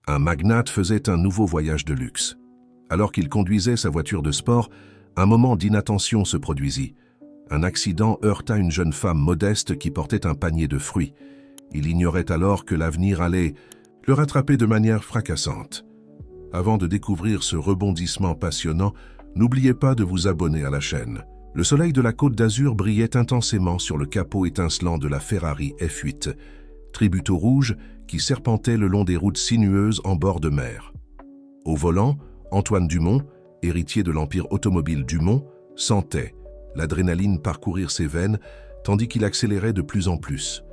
Un magnate faisait un nouveau voyage de luxe. Alors qu'il conduisait sa voiture de sport, un moment d'inattention se produisit. Un accident heurta une jeune femme modeste qui portait un panier de fruits. Il ignorait alors que l'avenir allait le rattraper de manière fracassante. Avant de découvrir ce rebondissement passionnant, n'oubliez pas de vous abonner à la chaîne. Le soleil de la Côte d'Azur brillait intensément sur le capot étincelant de la Ferrari F8, tributo rouge qui serpentait le long des routes sinueuses en bord de mer. Au volant, Antoine Dumont, héritier de l'empire automobile Dumont, sentait l'adrénaline parcourir ses veines tandis qu'il accélérait de plus en plus.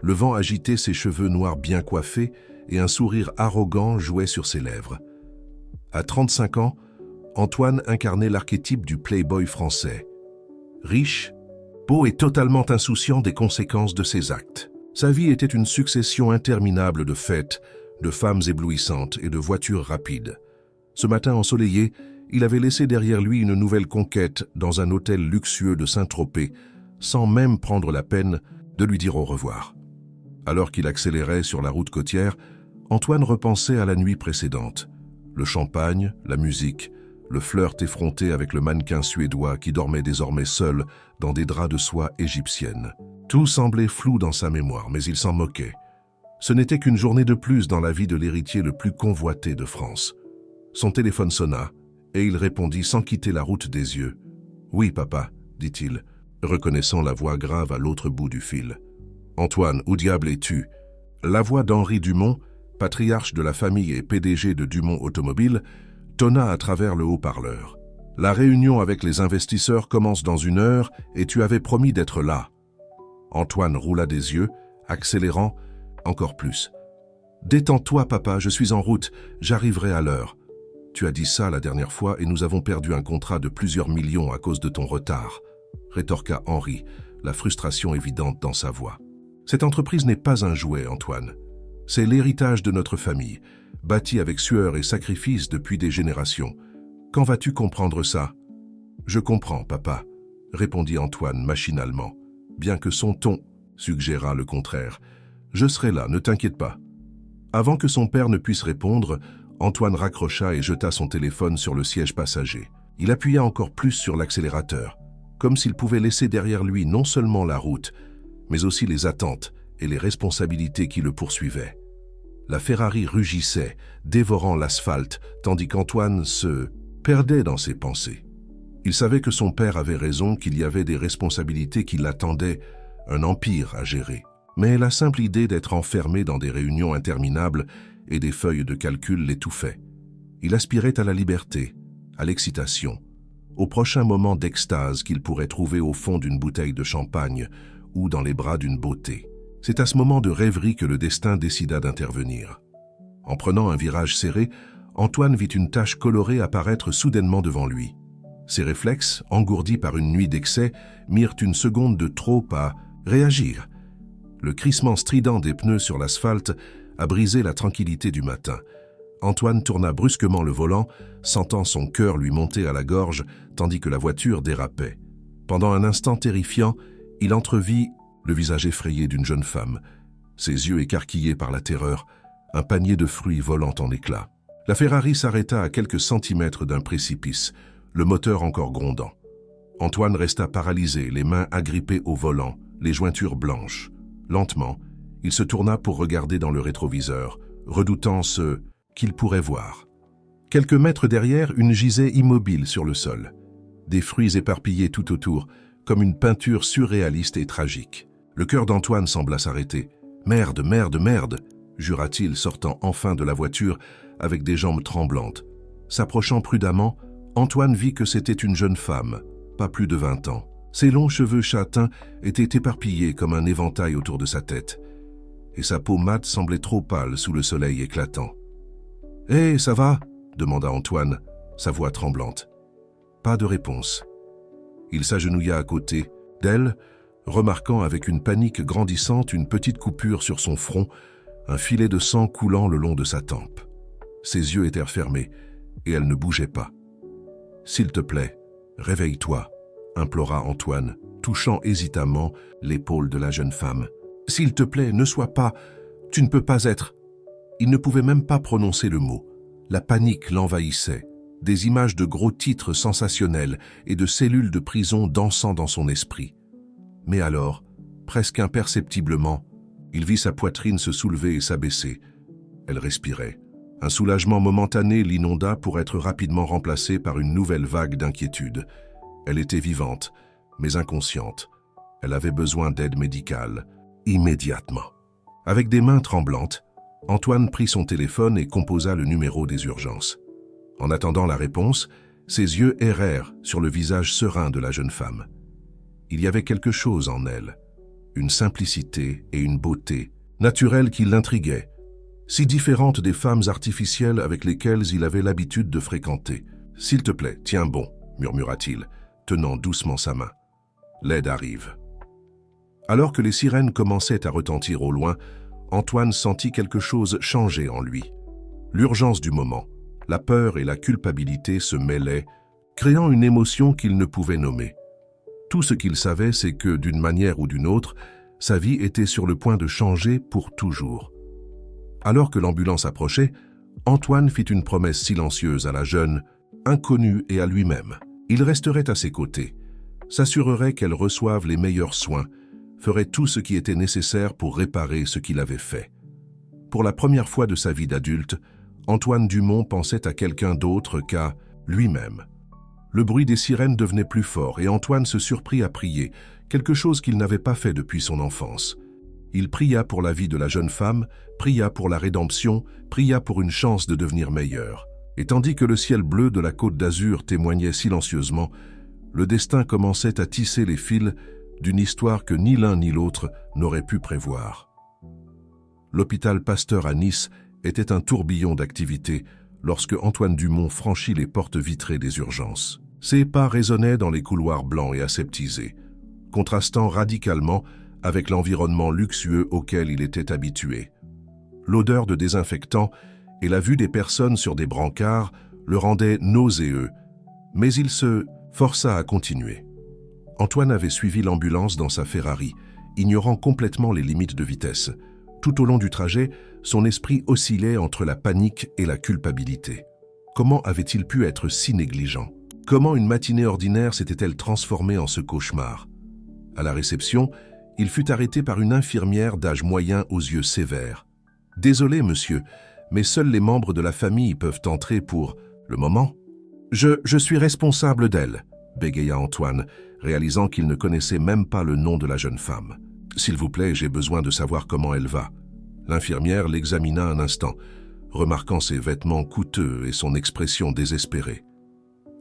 Le vent agitait ses cheveux noirs bien coiffés et un sourire arrogant jouait sur ses lèvres. À 35 ans, Antoine incarnait l'archétype du playboy français. Riche, beau et totalement insouciant des conséquences de ses actes. Sa vie était une succession interminable de fêtes, de femmes éblouissantes et de voitures rapides. Ce matin ensoleillé, il avait laissé derrière lui une nouvelle conquête dans un hôtel luxueux de Saint-Tropez, sans même prendre la peine de lui dire au revoir. Alors qu'il accélérait sur la route côtière, Antoine repensait à la nuit précédente. Le champagne, la musique, le flirt effronté avec le mannequin suédois qui dormait désormais seul dans des draps de soie égyptienne. Tout semblait flou dans sa mémoire, mais il s'en moquait. Ce n'était qu'une journée de plus dans la vie de l'héritier le plus convoité de France. Son téléphone sonna, et il répondit sans quitter la route des yeux. « Oui, papa », dit-il, reconnaissant la voix grave à l'autre bout du fil. « Antoine, où diable es-tu » La voix d'Henri Dumont, patriarche de la famille et PDG de Dumont Automobile, tonna à travers le haut-parleur. « La réunion avec les investisseurs commence dans 1 heure et tu avais promis d'être là. » Antoine roula des yeux, accélérant encore plus. « Détends-toi, papa, je suis en route, j'arriverai à l'heure. » Tu as dit ça la dernière fois et nous avons perdu un contrat de plusieurs millions à cause de ton retard, rétorqua Henri, la frustration évidente dans sa voix. Cette entreprise n'est pas un jouet, Antoine. C'est l'héritage de notre famille, bâti avec sueur et sacrifice depuis des générations. Quand vas-tu comprendre ça? Je comprends, papa, répondit Antoine machinalement, bien que son ton suggéra le contraire. Je serai là, ne t'inquiète pas. Avant que son père ne puisse répondre, Antoine raccrocha et jeta son téléphone sur le siège passager. Il appuya encore plus sur l'accélérateur, comme s'il pouvait laisser derrière lui non seulement la route, mais aussi les attentes et les responsabilités qui le poursuivaient. La Ferrari rugissait, dévorant l'asphalte, tandis qu'Antoine se perdait dans ses pensées. Il savait que son père avait raison, qu'il y avait des responsabilités qui l'attendaient, un empire à gérer. Mais la simple idée d'être enfermé dans des réunions interminables et des feuilles de calcul l'étouffait. Il aspirait à la liberté, à l'excitation, au prochain moment d'extase qu'il pourrait trouver au fond d'une bouteille de champagne ou dans les bras d'une beauté. C'est à ce moment de rêverie que le destin décida d'intervenir. En prenant un virage serré, Antoine vit une tache colorée apparaître soudainement devant lui. Ses réflexes, engourdis par une nuit d'excès, mirent une seconde de trop à réagir. Le crissement strident des pneus sur l'asphalte a brisé la tranquillité du matin. Antoine tourna brusquement le volant, sentant son cœur lui monter à la gorge, tandis que la voiture dérapait. Pendant un instant terrifiant, il entrevit le visage effrayé d'une jeune femme, ses yeux écarquillés par la terreur, un panier de fruits volant en éclats. La Ferrari s'arrêta à quelques centimètres d'un précipice, le moteur encore grondant. Antoine resta paralysé, les mains agrippées au volant, les jointures blanches. Lentement, il se tourna pour regarder dans le rétroviseur, redoutant ce qu'il pourrait voir. Quelques mètres derrière, une gisait immobile sur le sol. Des fruits éparpillés tout autour, comme une peinture surréaliste et tragique. Le cœur d'Antoine sembla s'arrêter. « Merde, merde, merde !» jura-t-il, sortant enfin de la voiture avec des jambes tremblantes. S'approchant prudemment, Antoine vit que c'était une jeune femme, pas plus de 20 ans. Ses longs cheveux châtains étaient éparpillés comme un éventail autour de sa tête, et sa peau mate semblait trop pâle sous le soleil éclatant. « Hé, ça va ?» demanda Antoine, sa voix tremblante. Pas de réponse. Il s'agenouilla à côté d'elle, remarquant avec une panique grandissante une petite coupure sur son front, un filet de sang coulant le long de sa tempe. Ses yeux étaient fermés, et elle ne bougeait pas. « S'il te plaît, réveille-toi » implora Antoine, touchant hésitamment l'épaule de la jeune femme. « S'il te plaît, ne sois pas... Tu ne peux pas être... » Il ne pouvait même pas prononcer le mot. La panique l'envahissait. Des images de gros titres sensationnels et de cellules de prison dansant dans son esprit. Mais alors, presque imperceptiblement, il vit sa poitrine se soulever et s'abaisser. Elle respirait. Un soulagement momentané l'inonda pour être rapidement remplacé par une nouvelle vague d'inquiétude. Elle était vivante, mais inconsciente. Elle avait besoin d'aide médicale, immédiatement. Avec des mains tremblantes, Antoine prit son téléphone et composa le numéro des urgences. En attendant la réponse, ses yeux errèrent sur le visage serein de la jeune femme. Il y avait quelque chose en elle, une simplicité et une beauté naturelle qui l'intriguaient, si différentes des femmes artificielles avec lesquelles il avait l'habitude de fréquenter. « S'il te plaît, tiens bon », murmura-t-il, tenant doucement sa main. « L'aide arrive. » Alors que les sirènes commençaient à retentir au loin, Antoine sentit quelque chose changer en lui. L'urgence du moment, la peur et la culpabilité se mêlaient, créant une émotion qu'il ne pouvait nommer. Tout ce qu'il savait, c'est que, d'une manière ou d'une autre, sa vie était sur le point de changer pour toujours. Alors que l'ambulance approchait, Antoine fit une promesse silencieuse à la jeune, inconnue et à lui-même. Il resterait à ses côtés, s'assurerait qu'elle reçoive les meilleurs soins, ferait tout ce qui était nécessaire pour réparer ce qu'il avait fait. Pour la première fois de sa vie d'adulte, Antoine Dumont pensait à quelqu'un d'autre qu'à lui-même. Le bruit des sirènes devenait plus fort et Antoine se surprit à prier, quelque chose qu'il n'avait pas fait depuis son enfance. Il pria pour la vie de la jeune femme, pria pour la rédemption, pria pour une chance de devenir meilleur. Et tandis que le ciel bleu de la Côte d'Azur témoignait silencieusement, le destin commençait à tisser les fils d'une histoire que ni l'un ni l'autre n'aurait pu prévoir. L'hôpital Pasteur à Nice était un tourbillon d'activité lorsque Antoine Dumont franchit les portes vitrées des urgences. Ses pas résonnaient dans les couloirs blancs et aseptisés, contrastant radicalement avec l'environnement luxueux auquel il était habitué. L'odeur de désinfectant et la vue des personnes sur des brancards le rendaient nauséeux, mais il se força à continuer. Antoine avait suivi l'ambulance dans sa Ferrari, ignorant complètement les limites de vitesse. Tout au long du trajet, son esprit oscillait entre la panique et la culpabilité. Comment avait-il pu être si négligent? Comment une matinée ordinaire s'était-elle transformée en ce cauchemar? À la réception, il fut arrêté par une infirmière d'âge moyen aux yeux sévères. « Désolé, monsieur, mais seuls les membres de la famille peuvent entrer pour le moment. »« Je suis responsable d'elle, » bégaya Antoine, réalisant qu'il ne connaissait même pas le nom de la jeune femme. « S'il vous plaît, j'ai besoin de savoir comment elle va. » L'infirmière l'examina un instant, remarquant ses vêtements coûteux et son expression désespérée.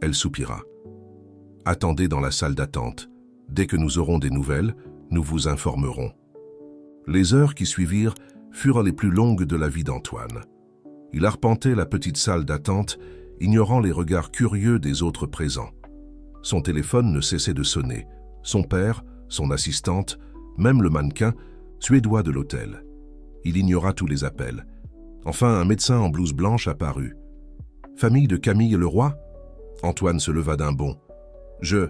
Elle soupira. « Attendez dans la salle d'attente. Dès que nous aurons des nouvelles, nous vous informerons. » Les heures qui suivirent furent les plus longues de la vie d'Antoine. Il arpentait la petite salle d'attente, ignorant les regards curieux des autres présents. Son téléphone ne cessait de sonner. Son père, son assistante, même le mannequin, suédois de l'hôtel. Il ignora tous les appels. Enfin, un médecin en blouse blanche apparut. « Famille de Camille Leroy ?» Antoine se leva d'un bond. « Je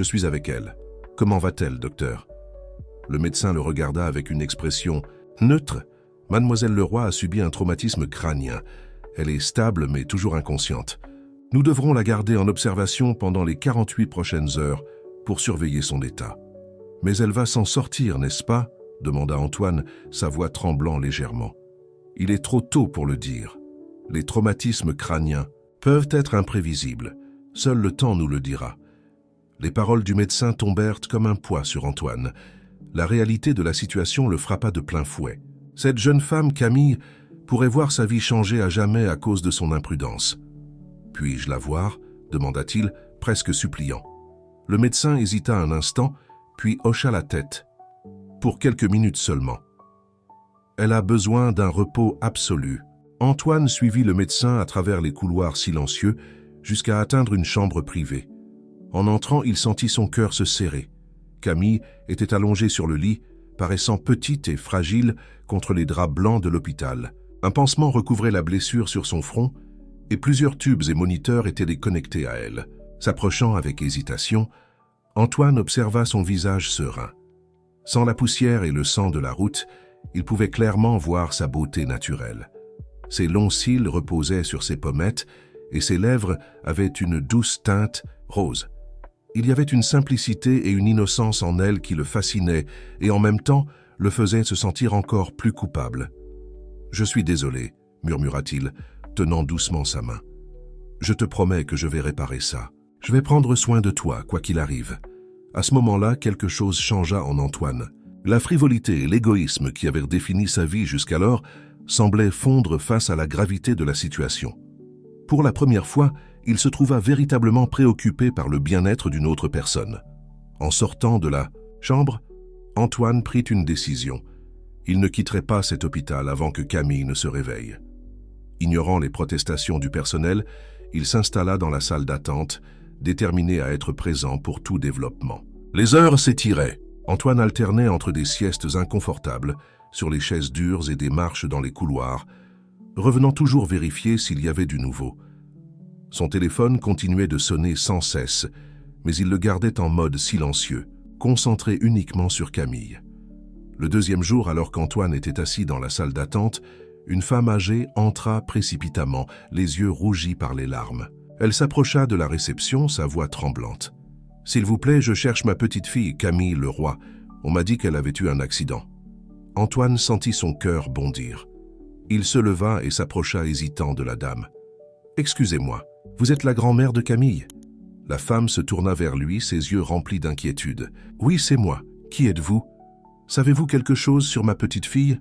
suis avec elle. Comment va-t-elle, docteur ?» Le médecin le regarda avec une expression neutre. « Mademoiselle Leroy a subi un traumatisme crânien. Elle est stable mais toujours inconsciente. Nous devrons la garder en observation pendant les 48 prochaines heures pour surveiller son état. »« Mais elle va s'en sortir, n'est-ce pas ?» demanda Antoine, sa voix tremblant légèrement. « Il est trop tôt pour le dire. Les traumatismes crâniens peuvent être imprévisibles. Seul le temps nous le dira. » Les paroles du médecin tombèrent comme un poids sur Antoine. La réalité de la situation le frappa de plein fouet. Cette jeune femme, Camille, pourrait voir sa vie changer à jamais à cause de son imprudence. « Puis-je la voir ?» demanda-t-il, presque suppliant. Le médecin hésita un instant, puis hocha la tête. Pour quelques minutes seulement. Elle a besoin d'un repos absolu. Antoine suivit le médecin à travers les couloirs silencieux jusqu'à atteindre une chambre privée. En entrant, il sentit son cœur se serrer. Camille était allongée sur le lit, paraissant petite et fragile contre les draps blancs de l'hôpital. Un pansement recouvrait la blessure sur son front et plusieurs tubes et moniteurs étaient déconnectés à elle. S'approchant avec hésitation, Antoine observa son visage serein. Sans la poussière et le sang de la route, il pouvait clairement voir sa beauté naturelle. Ses longs cils reposaient sur ses pommettes et ses lèvres avaient une douce teinte rose. Il y avait une simplicité et une innocence en elle qui le fascinaient et en même temps le faisaient se sentir encore plus coupable. « Je suis désolé, » murmura-t-il, tenant doucement sa main. « Je te promets que je vais réparer ça. Je vais prendre soin de toi, quoi qu'il arrive. » À ce moment-là, quelque chose changea en Antoine. La frivolité et l'égoïsme qui avaient défini sa vie jusqu'alors semblaient fondre face à la gravité de la situation. Pour la première fois, il se trouva véritablement préoccupé par le bien-être d'une autre personne. En sortant de la chambre, Antoine prit une décision. Il ne quitterait pas cet hôpital avant que Camille ne se réveille. Ignorant les protestations du personnel, il s'installa dans la salle d'attente, déterminé à être présent pour tout développement. Les heures s'étiraient. Antoine alternait entre des siestes inconfortables, sur les chaises dures et des marches dans les couloirs, revenant toujours vérifier s'il y avait du nouveau. Son téléphone continuait de sonner sans cesse, mais il le gardait en mode silencieux, concentré uniquement sur Camille. Le deuxième jour, alors qu'Antoine était assis dans la salle d'attente, une femme âgée entra précipitamment, les yeux rougis par les larmes. Elle s'approcha de la réception, sa voix tremblante. « S'il vous plaît, je cherche ma petite fille, Camille Leroy. On m'a dit qu'elle avait eu un accident. » Antoine sentit son cœur bondir. Il se leva et s'approcha hésitant de la dame. « Excusez-moi, vous êtes la grand-mère de Camille ?» La femme se tourna vers lui, ses yeux remplis d'inquiétude. « Oui, c'est moi. Qui êtes-vous? Savez-vous quelque chose sur ma petite fille ?»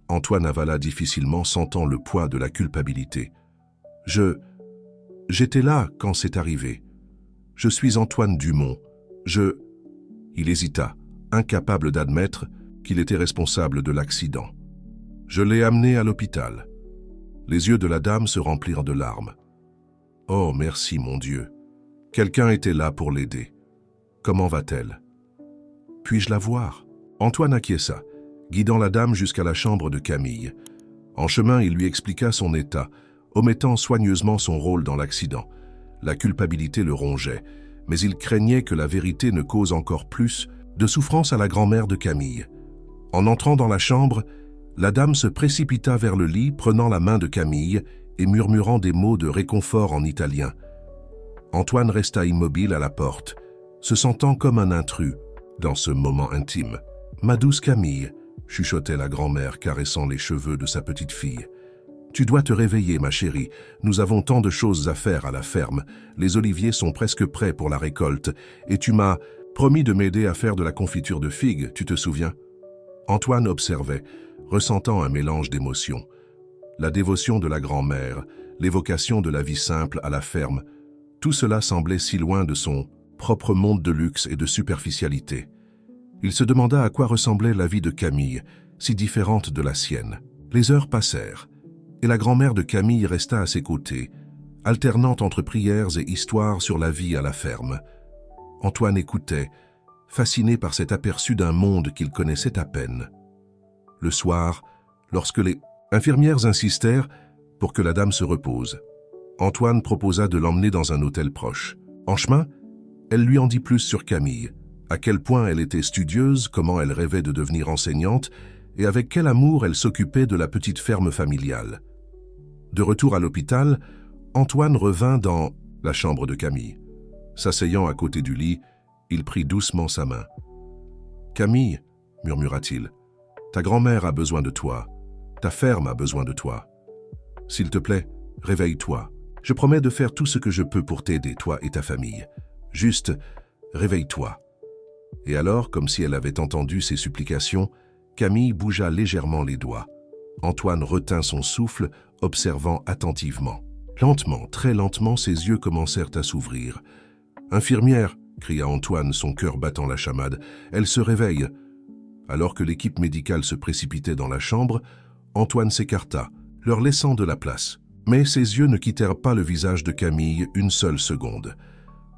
Antoine avala difficilement, sentant le poids de la culpabilité. « J'étais là quand c'est arrivé. Je suis Antoine Dumont. Il hésita, incapable d'admettre qu'il était responsable de l'accident. « Je l'ai amené à l'hôpital. » Les yeux de la dame se remplirent de larmes. « Oh, merci, mon Dieu. Quelqu'un était là pour l'aider. Comment va-t-elle? Puis-je la voir ?» Antoine acquiesça, guidant la dame jusqu'à la chambre de Camille. En chemin, il lui expliqua son état, omettant soigneusement son rôle dans l'accident. La culpabilité le rongeait, mais il craignait que la vérité ne cause encore plus de souffrance à la grand-mère de Camille. En entrant dans la chambre, la dame se précipita vers le lit, prenant la main de Camille et murmurant des mots de réconfort en italien. Antoine resta immobile à la porte, se sentant comme un intrus dans ce moment intime. « Ma douce Camille », chuchotait la grand-mère caressant les cheveux de sa petite fille. « Tu dois te réveiller, ma chérie. Nous avons tant de choses à faire à la ferme. Les oliviers sont presque prêts pour la récolte. Et tu m'as promis de m'aider à faire de la confiture de figues, tu te souviens ?» Antoine observait, ressentant un mélange d'émotions. La dévotion de la grand-mère, l'évocation de la vie simple à la ferme, tout cela semblait si loin de son propre monde de luxe et de superficialité. Il se demanda à quoi ressemblait la vie de Camille, si différente de la sienne. Les heures passèrent, et la grand-mère de Camille resta à ses côtés, alternant entre prières et histoires sur la vie à la ferme. Antoine écoutait, fasciné par cet aperçu d'un monde qu'il connaissait à peine. Le soir, lorsque les infirmières insistèrent pour que la dame se repose, Antoine proposa de l'emmener dans un hôtel proche. En chemin, elle lui en dit plus sur Camille, à quel point elle était studieuse, comment elle rêvait de devenir enseignante et avec quel amour elle s'occupait de la petite ferme familiale. De retour à l'hôpital, Antoine revint dans la chambre de Camille. S'asseyant à côté du lit, il prit doucement sa main. « Camille, » murmura-t-il, « ta grand-mère a besoin de toi. Ta ferme a besoin de toi. S'il te plaît, réveille-toi. Je promets de faire tout ce que je peux pour t'aider, toi et ta famille. Juste, réveille-toi. » Et alors, comme si elle avait entendu ses supplications, Camille bougea légèrement les doigts. Antoine retint son souffle, observant attentivement. Lentement, très lentement, ses yeux commencèrent à s'ouvrir. « Infirmière !» cria Antoine, son cœur battant la chamade. « Elle se réveille !» Alors que l'équipe médicale se précipitait dans la chambre, Antoine s'écarta, leur laissant de la place. Mais ses yeux ne quittèrent pas le visage de Camille une seule seconde.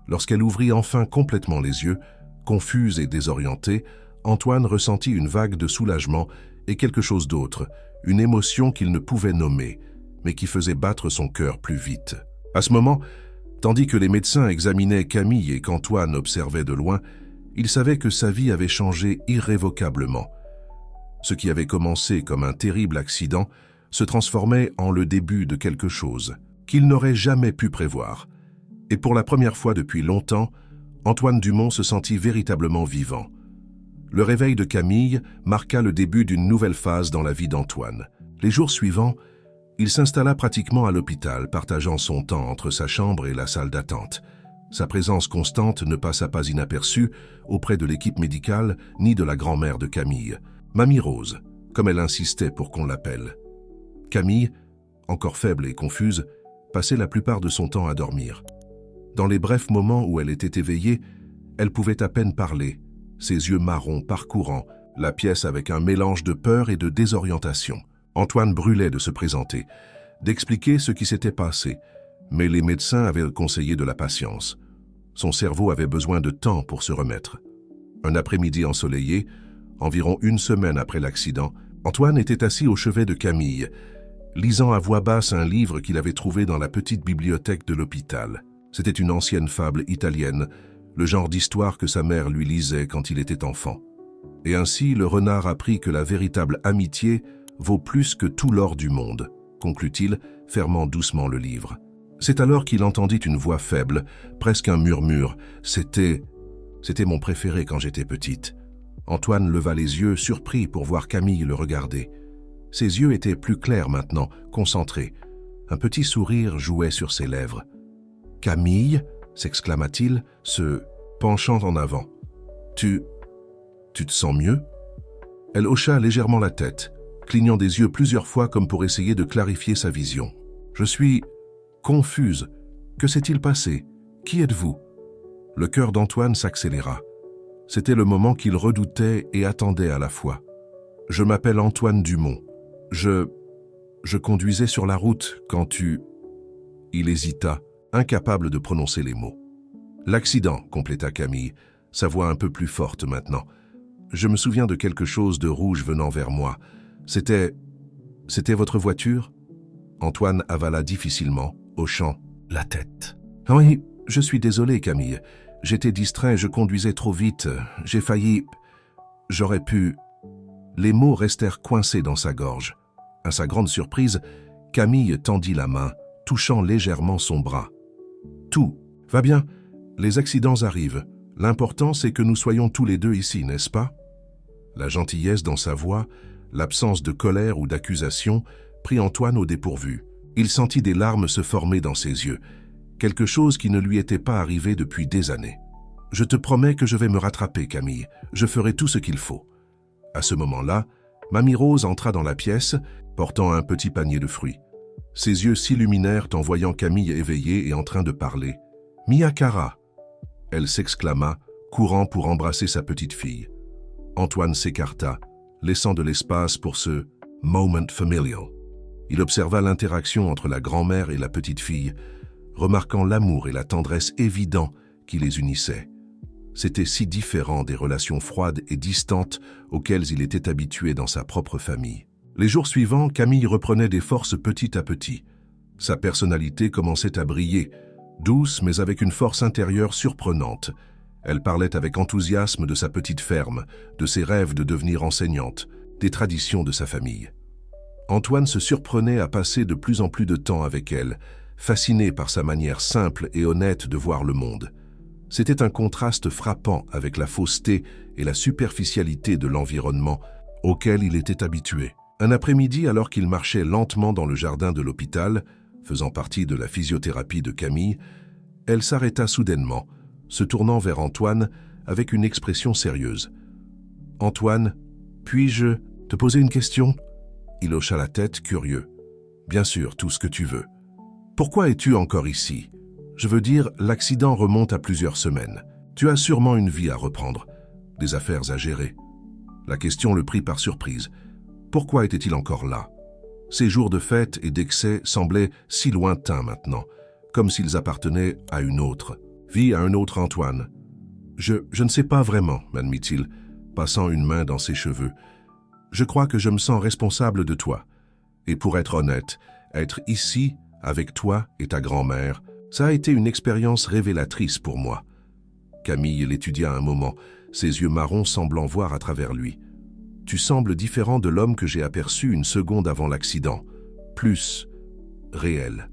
Lorsqu'elle ouvrit enfin complètement les yeux, confuse et désorientée, Antoine ressentit une vague de soulagement et quelque chose d'autre, une émotion qu'il ne pouvait nommer, mais qui faisait battre son cœur plus vite. À ce moment, tandis que les médecins examinaient Camille et qu'Antoine observait de loin, il savait que sa vie avait changé irrévocablement. Ce qui avait commencé comme un terrible accident se transformait en le début de quelque chose qu'il n'aurait jamais pu prévoir. Et pour la première fois depuis longtemps, Antoine Dumont se sentit véritablement vivant. Le réveil de Camille marqua le début d'une nouvelle phase dans la vie d'Antoine. Les jours suivants, il s'installa pratiquement à l'hôpital, partageant son temps entre sa chambre et la salle d'attente. Sa présence constante ne passa pas inaperçue auprès de l'équipe médicale ni de la grand-mère de Camille, Mamie Rose, comme elle insistait pour qu'on l'appelle. Camille, encore faible et confuse, passait la plupart de son temps à dormir. Dans les brefs moments où elle était éveillée, elle pouvait à peine parler, ses yeux marrons parcourant la pièce avec un mélange de peur et de désorientation. Antoine brûlait de se présenter, d'expliquer ce qui s'était passé, mais les médecins avaient conseillé de la patience. Son cerveau avait besoin de temps pour se remettre. Un après-midi ensoleillé, environ une semaine après l'accident, Antoine était assis au chevet de Camille, lisant à voix basse un livre qu'il avait trouvé dans la petite bibliothèque de l'hôpital. C'était une ancienne fable italienne, le genre d'histoire que sa mère lui lisait quand il était enfant. Et ainsi, le renard apprit que la véritable amitié vaut plus que tout l'or du monde, conclut-il, fermant doucement le livre. C'est alors qu'il entendit une voix faible, presque un murmure. C'était mon préféré quand j'étais petite. Antoine leva les yeux, surpris pour voir Camille le regarder. Ses yeux étaient plus clairs maintenant, concentrés. Un petit sourire jouait sur ses lèvres. « Camille » s'exclama-t-il, se penchant en avant. « Tu te sens mieux ?» Elle hocha légèrement la tête, clignant des yeux plusieurs fois comme pour essayer de clarifier sa vision. « Je suis confuse. Que s'est-il passé? Qui êtes-vous » Le cœur d'Antoine s'accéléra. C'était le moment qu'il redoutait et attendait à la fois. « Je m'appelle Antoine Dumont. Je conduisais sur la route quand tu... » Il hésita, incapable de prononcer les mots. « L'accident, » compléta Camille, sa voix un peu plus forte maintenant. « Je me souviens de quelque chose de rouge venant vers moi. C'était votre voiture ?» Antoine avala difficilement, hochant la tête. « Oui, je suis désolé, Camille. J'étais distrait, je conduisais trop vite. J'ai failli... J'aurais pu... » Les mots restèrent coincés dans sa gorge. À sa grande surprise, Camille tendit la main, touchant légèrement son bras. « Tout va bien. Les accidents arrivent. L'important, c'est que nous soyons tous les deux ici, n'est-ce pas ?» La gentillesse dans sa voix, l'absence de colère ou d'accusation, prit Antoine au dépourvu. Il sentit des larmes se former dans ses yeux, quelque chose qui ne lui était pas arrivé depuis des années. « Je te promets que je vais me rattraper, Camille. Je ferai tout ce qu'il faut. » À ce moment-là, Mamie Rose entra dans la pièce, portant un petit panier de fruits. Ses yeux s'illuminèrent en voyant Camille éveillée et en train de parler. « Mia Cara !» Elle s'exclama, courant pour embrasser sa petite fille. Antoine s'écarta, laissant de l'espace pour ce « moment familial ». Il observa l'interaction entre la grand-mère et la petite fille, remarquant l'amour et la tendresse évidents qui les unissaient. C'était si différent des relations froides et distantes auxquelles il était habitué dans sa propre famille. Les jours suivants, Camille reprenait des forces petit à petit. Sa personnalité commençait à briller, douce mais avec une force intérieure surprenante. Elle parlait avec enthousiasme de sa petite ferme, de ses rêves de devenir enseignante, des traditions de sa famille. Antoine se surprenait à passer de plus en plus de temps avec elle, fasciné par sa manière simple et honnête de voir le monde. C'était un contraste frappant avec la fausseté et la superficialité de l'environnement auquel il était habitué. Un après-midi, alors qu'il marchait lentement dans le jardin de l'hôpital, faisant partie de la physiothérapie de Camille, elle s'arrêta soudainement, se tournant vers Antoine avec une expression sérieuse. « Antoine, puis-je te poser une question ?» Il hocha la tête, curieux. « Bien sûr, tout ce que tu veux. Pourquoi es-tu encore ici ? Je veux dire, l'accident remonte à plusieurs semaines. Tu as sûrement une vie à reprendre, des affaires à gérer. » La question le prit par surprise. Pourquoi était-il encore là ? Ces jours de fête et d'excès semblaient si lointains maintenant, comme s'ils appartenaient à une autre vie, à un autre Antoine. « Je ne sais pas vraiment, » m'admit-il, passant une main dans ses cheveux. « Je crois que je me sens responsable de toi. Et pour être honnête, être ici, avec toi et ta grand-mère, ça a été une expérience révélatrice pour moi. » Camille l'étudia un moment, ses yeux marrons semblant voir à travers lui. « Tu sembles différent de l'homme que j'ai aperçu une seconde avant l'accident. Plus réel. »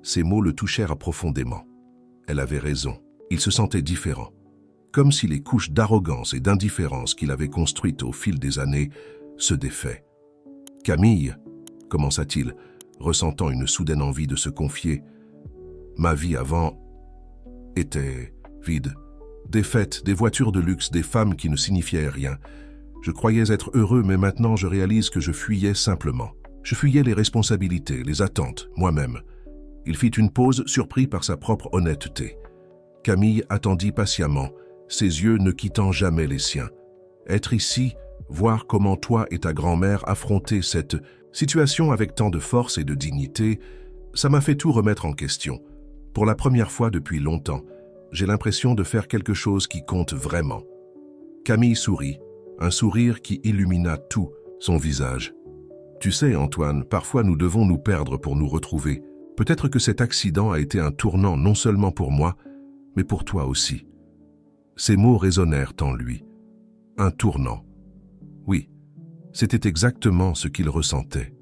Ces mots le touchèrent profondément. Elle avait raison. Il se sentait différent. Comme si les couches d'arrogance et d'indifférence qu'il avait construites au fil des années se défaient. « Camille, » commença-t-il, ressentant une soudaine envie de se confier, « ma vie avant était vide. Des fêtes, des voitures de luxe, des femmes qui ne signifiaient rien. Je croyais être heureux, mais maintenant je réalise que je fuyais simplement. Je fuyais les responsabilités, les attentes, moi-même. » Il fit une pause, surpris par sa propre honnêteté. Camille attendit patiemment, ses yeux ne quittant jamais les siens. Être ici, voir comment toi et ta grand-mère affrontaient cette situation avec tant de force et de dignité, ça m'a fait tout remettre en question. Pour la première fois depuis longtemps, j'ai l'impression de faire quelque chose qui compte vraiment. Camille sourit, un sourire qui illumina tout son visage. Tu sais, Antoine, parfois nous devons nous perdre pour nous retrouver. Peut-être que cet accident a été un tournant non seulement pour moi, mais pour toi aussi. Ces mots résonnèrent en lui. Un tournant. Oui, c'était exactement ce qu'il ressentait.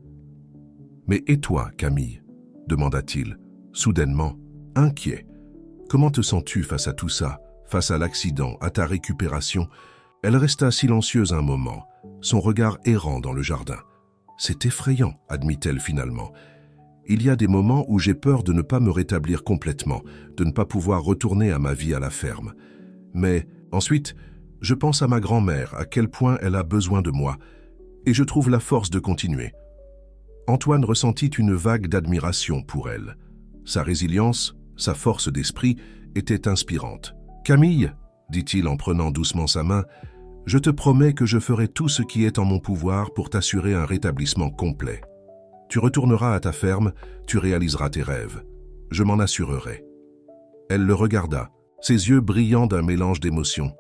« Mais et toi, Camille ?» demanda-t-il, soudainement, inquiet. « Comment te sens-tu face à tout ça, face à l'accident, à ta récupération ?» Elle resta silencieuse un moment, son regard errant dans le jardin. « C'est effrayant, » admit-elle finalement. « Il y a des moments où j'ai peur de ne pas me rétablir complètement, de ne pas pouvoir retourner à ma vie à la ferme. Mais ensuite, je pense à ma grand-mère, à quel point elle a besoin de moi, et je trouve la force de continuer. » Antoine ressentit une vague d'admiration pour elle. Sa résilience, sa force d'esprit étaient inspirantes. « Camille, » dit-il en prenant doucement sa main, « je te promets que je ferai tout ce qui est en mon pouvoir pour t'assurer un rétablissement complet. Tu retourneras à ta ferme, tu réaliseras tes rêves. Je m'en assurerai. » Elle le regarda, ses yeux brillants d'un mélange d'émotions.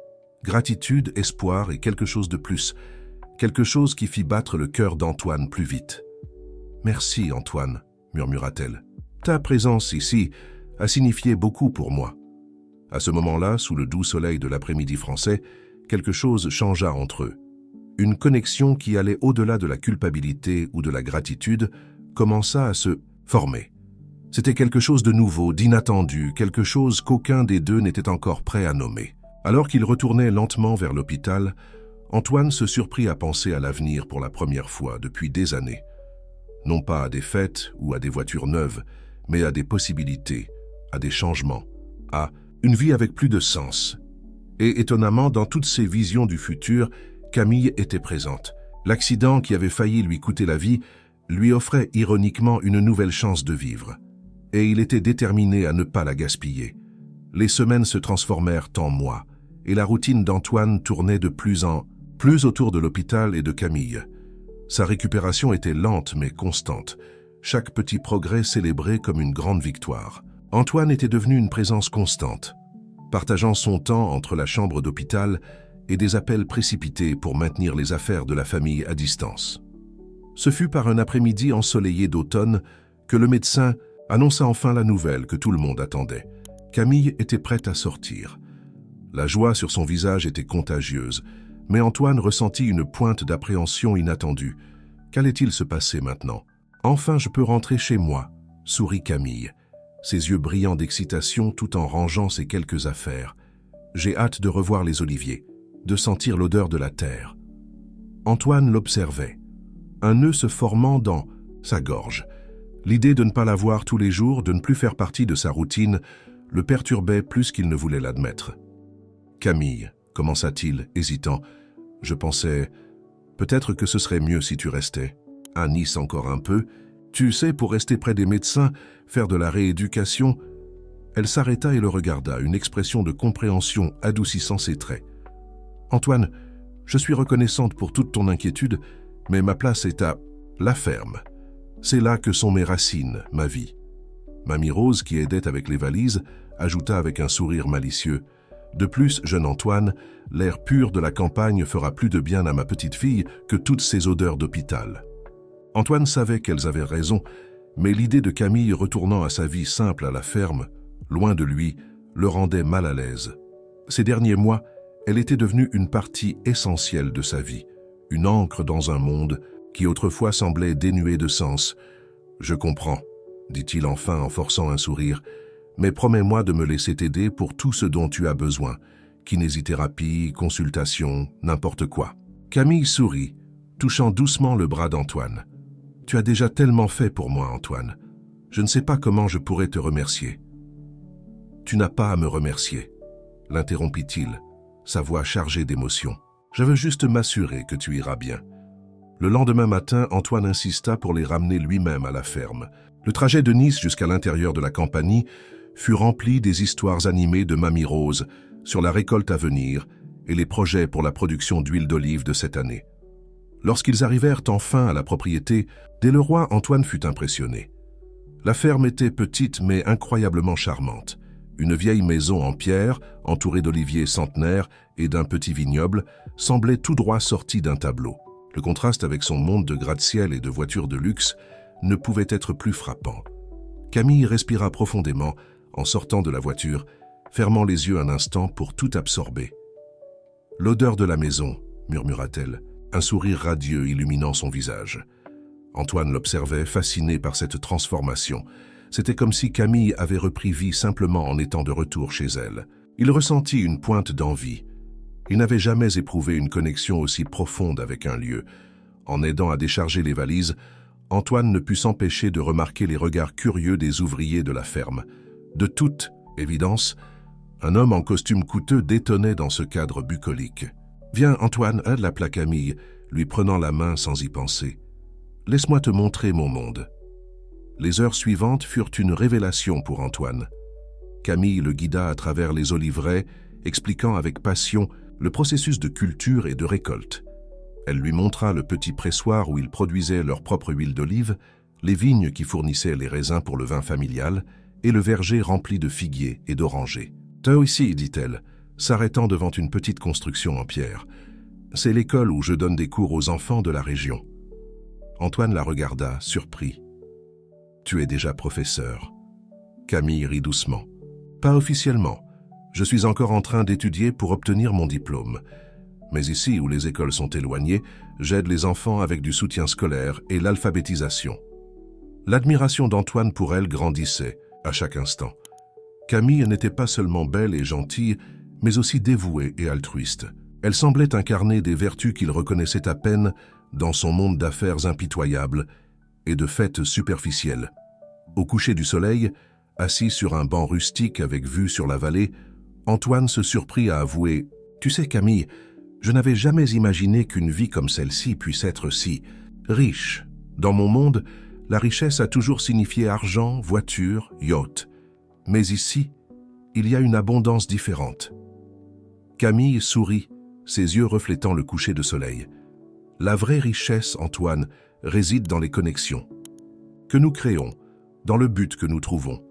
Gratitude, espoir et quelque chose de plus. Quelque chose qui fit battre le cœur d'Antoine plus vite. « Merci, Antoine, » murmura-t-elle. « Ta présence ici a signifié beaucoup pour moi. » À ce moment-là, sous le doux soleil de l'après-midi français, quelque chose changea entre eux. Une connexion qui allait au-delà de la culpabilité ou de la gratitude commença à se former. C'était quelque chose de nouveau, d'inattendu, quelque chose qu'aucun des deux n'était encore prêt à nommer. Alors qu'il retournait lentement vers l'hôpital, Antoine se surprit à penser à l'avenir pour la première fois depuis des années. Non pas à des fêtes ou à des voitures neuves, mais à des possibilités, à des changements, à une vie avec plus de sens. Et étonnamment, dans toutes ces visions du futur, Camille était présente. L'accident qui avait failli lui coûter la vie lui offrait ironiquement une nouvelle chance de vivre. Et il était déterminé à ne pas la gaspiller. Les semaines se transformèrent en mois, et la routine d'Antoine tournait de plus en plus autour de l'hôpital et de Camille. Sa récupération était lente mais constante, chaque petit progrès célébré comme une grande victoire. Antoine était devenu une présence constante, partageant son temps entre la chambre d'hôpital et des appels précipités pour maintenir les affaires de la famille à distance. Ce fut par un après-midi ensoleillé d'automne que le médecin annonça enfin la nouvelle que tout le monde attendait. Camille était prête à sortir. La joie sur son visage était contagieuse, mais Antoine ressentit une pointe d'appréhension inattendue. Qu'allait-il se passer maintenant? « Enfin, je peux rentrer chez moi », sourit Camille, ses yeux brillants d'excitation tout en rangeant ses quelques affaires. « J'ai hâte de revoir les oliviers, de sentir l'odeur de la terre. » Antoine l'observait, un nœud se formant dans sa gorge. L'idée de ne pas la voir tous les jours, de ne plus faire partie de sa routine, le perturbait plus qu'il ne voulait l'admettre. « Camille, » commença-t-il, hésitant, « je pensais, peut-être que ce serait mieux si tu restais. À Nice encore un peu. Tu sais, pour rester près des médecins, faire de la rééducation. » Elle s'arrêta et le regarda, une expression de compréhension adoucissant ses traits. « Antoine, je suis reconnaissante pour toute ton inquiétude, mais ma place est à la ferme. C'est là que sont mes racines, ma vie. » Mamie Rose, qui aidait avec les valises, ajouta avec un sourire malicieux. « De plus, jeune Antoine, l'air pur de la campagne fera plus de bien à ma petite fille que toutes ces odeurs d'hôpital. » Antoine savait qu'elles avaient raison, mais l'idée de Camille retournant à sa vie simple à la ferme, loin de lui, le rendait mal à l'aise. Ces derniers mois, elle était devenue une partie essentielle de sa vie, une encre dans un monde qui autrefois semblait dénué de sens. « Je comprends », dit-il enfin en forçant un sourire, « mais promets-moi de me laisser t'aider pour tout ce dont tu as besoin, kinésithérapie, consultation, n'importe quoi. » Camille sourit, touchant doucement le bras d'Antoine. « Tu as déjà tellement fait pour moi, Antoine. Je ne sais pas comment je pourrais te remercier. »« Tu n'as pas à me remercier, » l'interrompit-il, sa voix chargée d'émotion. « Je veux juste m'assurer que tu iras bien. » Le lendemain matin, Antoine insista pour les ramener lui-même à la ferme. Le trajet de Nice jusqu'à l'intérieur de la Campanie fut rempli des histoires animées de Mamie Rose sur la récolte à venir et les projets pour la production d'huile d'olive de cette année. Lorsqu'ils arrivèrent enfin à la propriété, dès le roi, Antoine fut impressionné. La ferme était petite mais incroyablement charmante. Une vieille maison en pierre, entourée d'oliviers centenaires et d'un petit vignoble, semblait tout droit sortie d'un tableau. Le contraste avec son monde de gratte-ciel et de voitures de luxe ne pouvait être plus frappant. Camille respira profondément en sortant de la voiture, fermant les yeux un instant pour tout absorber. « L'odeur de la maison », murmura-t-elle, un sourire radieux illuminant son visage. Antoine l'observait, fasciné par cette transformation. C'était comme si Camille avait repris vie simplement en étant de retour chez elle. Il ressentit une pointe d'envie. Il n'avait jamais éprouvé une connexion aussi profonde avec un lieu. En aidant à décharger les valises, Antoine ne put s'empêcher de remarquer les regards curieux des ouvriers de la ferme. De toute évidence, un homme en costume coûteux détonnait dans ce cadre bucolique. « Viens, Antoine, » l'appela Camille, lui prenant la main sans y penser. « Laisse-moi te montrer mon monde. » Les heures suivantes furent une révélation pour Antoine. Camille le guida à travers les oliveraies, expliquant avec passion le processus de culture et de récolte. Elle lui montra le petit pressoir où ils produisaient leur propre huile d'olive, les vignes qui fournissaient les raisins pour le vin familial et le verger rempli de figuiers et d'orangers. « Toi aussi, dit-elle, s'arrêtant devant une petite construction en pierre. C'est l'école où je donne des cours aux enfants de la région. » Antoine la regarda, surpris. « Tu es déjà professeur. » Camille rit doucement. « Pas officiellement. Je suis encore en train d'étudier pour obtenir mon diplôme. Mais ici, où les écoles sont éloignées, j'aide les enfants avec du soutien scolaire et l'alphabétisation. » L'admiration d'Antoine pour elle grandissait à chaque instant. Camille n'était pas seulement belle et gentille, mais aussi dévouée et altruiste. Elle semblait incarner des vertus qu'il reconnaissait à peine dans son monde d'affaires impitoyable et de fêtes superficielles. Au coucher du soleil, assis sur un banc rustique avec vue sur la vallée, Antoine se surprit à avouer « Tu sais, Camille, je n'avais jamais imaginé qu'une vie comme celle-ci puisse être si riche. Dans mon monde, la richesse a toujours signifié argent, voiture, yacht. Mais ici, il y a une abondance différente. » Camille sourit, ses yeux reflétant le coucher de soleil. La vraie richesse, Antoine, réside dans les connexions que nous créons, dans le but que nous trouvons.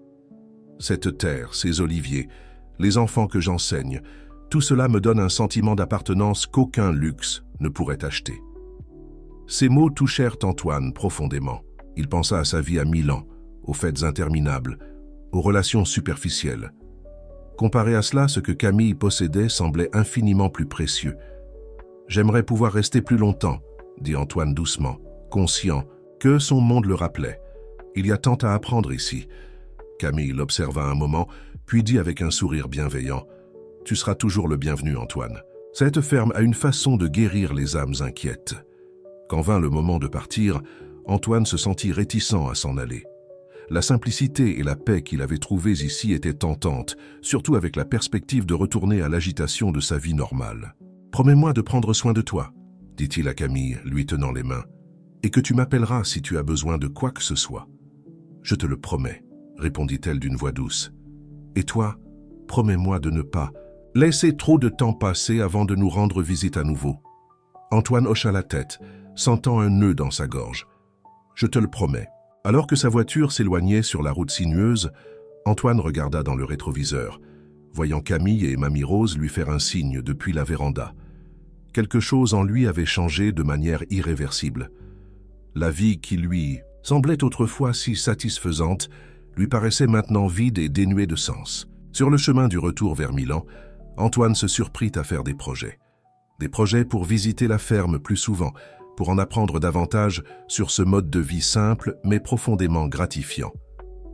Cette terre, ces oliviers, les enfants que j'enseigne, tout cela me donne un sentiment d'appartenance qu'aucun luxe ne pourrait acheter. Ces mots touchèrent Antoine profondément. Il pensa à sa vie à Milan, aux fêtes interminables, aux relations superficielles. Comparé à cela, ce que Camille possédait semblait infiniment plus précieux. « J'aimerais pouvoir rester plus longtemps, » dit Antoine doucement, conscient que son monde le rappelait. « Il y a tant à apprendre ici. » Camille l'observa un moment, puis dit avec un sourire bienveillant, « Tu seras toujours le bienvenu, Antoine. Cette ferme a une façon de guérir les âmes inquiètes. » Quand vint le moment de partir, Antoine se sentit réticent à s'en aller. La simplicité et la paix qu'il avait trouvées ici étaient tentantes, surtout avec la perspective de retourner à l'agitation de sa vie normale. « Promets-moi de prendre soin de toi, » dit-il à Camille, lui tenant les mains, « et que tu m'appelleras si tu as besoin de quoi que ce soit. »« Je te le promets, » répondit-elle d'une voix douce. « Et toi, promets-moi de ne pas laisser trop de temps passer avant de nous rendre visite à nouveau. » Antoine hocha la tête, sentant un nœud dans sa gorge. « Je te le promets. » Alors que sa voiture s'éloignait sur la route sinueuse, Antoine regarda dans le rétroviseur, voyant Camille et Mamie Rose lui faire un signe depuis la véranda. Quelque chose en lui avait changé de manière irréversible. La vie qui lui semblait autrefois si satisfaisante lui paraissait maintenant vide et dénuée de sens. Sur le chemin du retour vers Milan, Antoine se surprit à faire des projets. Des projets pour visiter la ferme plus souvent, pour en apprendre davantage sur ce mode de vie simple mais profondément gratifiant.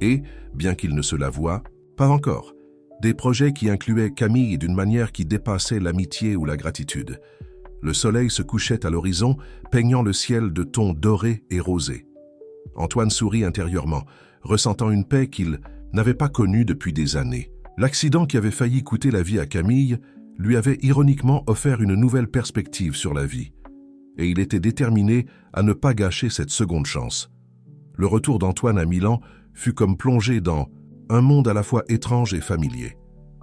Et, bien qu'il ne se l'avoie, pas encore. Des projets qui incluaient Camille d'une manière qui dépassait l'amitié ou la gratitude. Le soleil se couchait à l'horizon, peignant le ciel de tons dorés et rosés. Antoine sourit intérieurement, ressentant une paix qu'il n'avait pas connue depuis des années. L'accident qui avait failli coûter la vie à Camille lui avait ironiquement offert une nouvelle perspective sur la vie. Et il était déterminé à ne pas gâcher cette seconde chance. Le retour d'Antoine à Milan fut comme plongé dans un monde à la fois étrange et familier.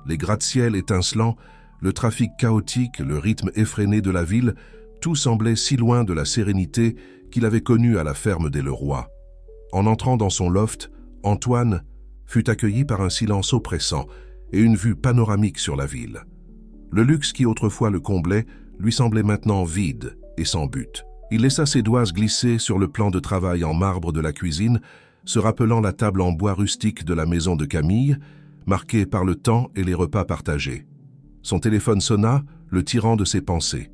Les gratte-ciel étincelants, le trafic chaotique, le rythme effréné de la ville, tout semblait si loin de la sérénité qu'il avait connue à la ferme des Leroy. En entrant dans son loft, Antoine fut accueilli par un silence oppressant et une vue panoramique sur la ville. Le luxe qui autrefois le comblait lui semblait maintenant vide et sans but. Il laissa ses doigts glisser sur le plan de travail en marbre de la cuisine, se rappelant la table en bois rustique de la maison de Camille, marquée par le temps et les repas partagés. Son téléphone sonna, le tirant de ses pensées.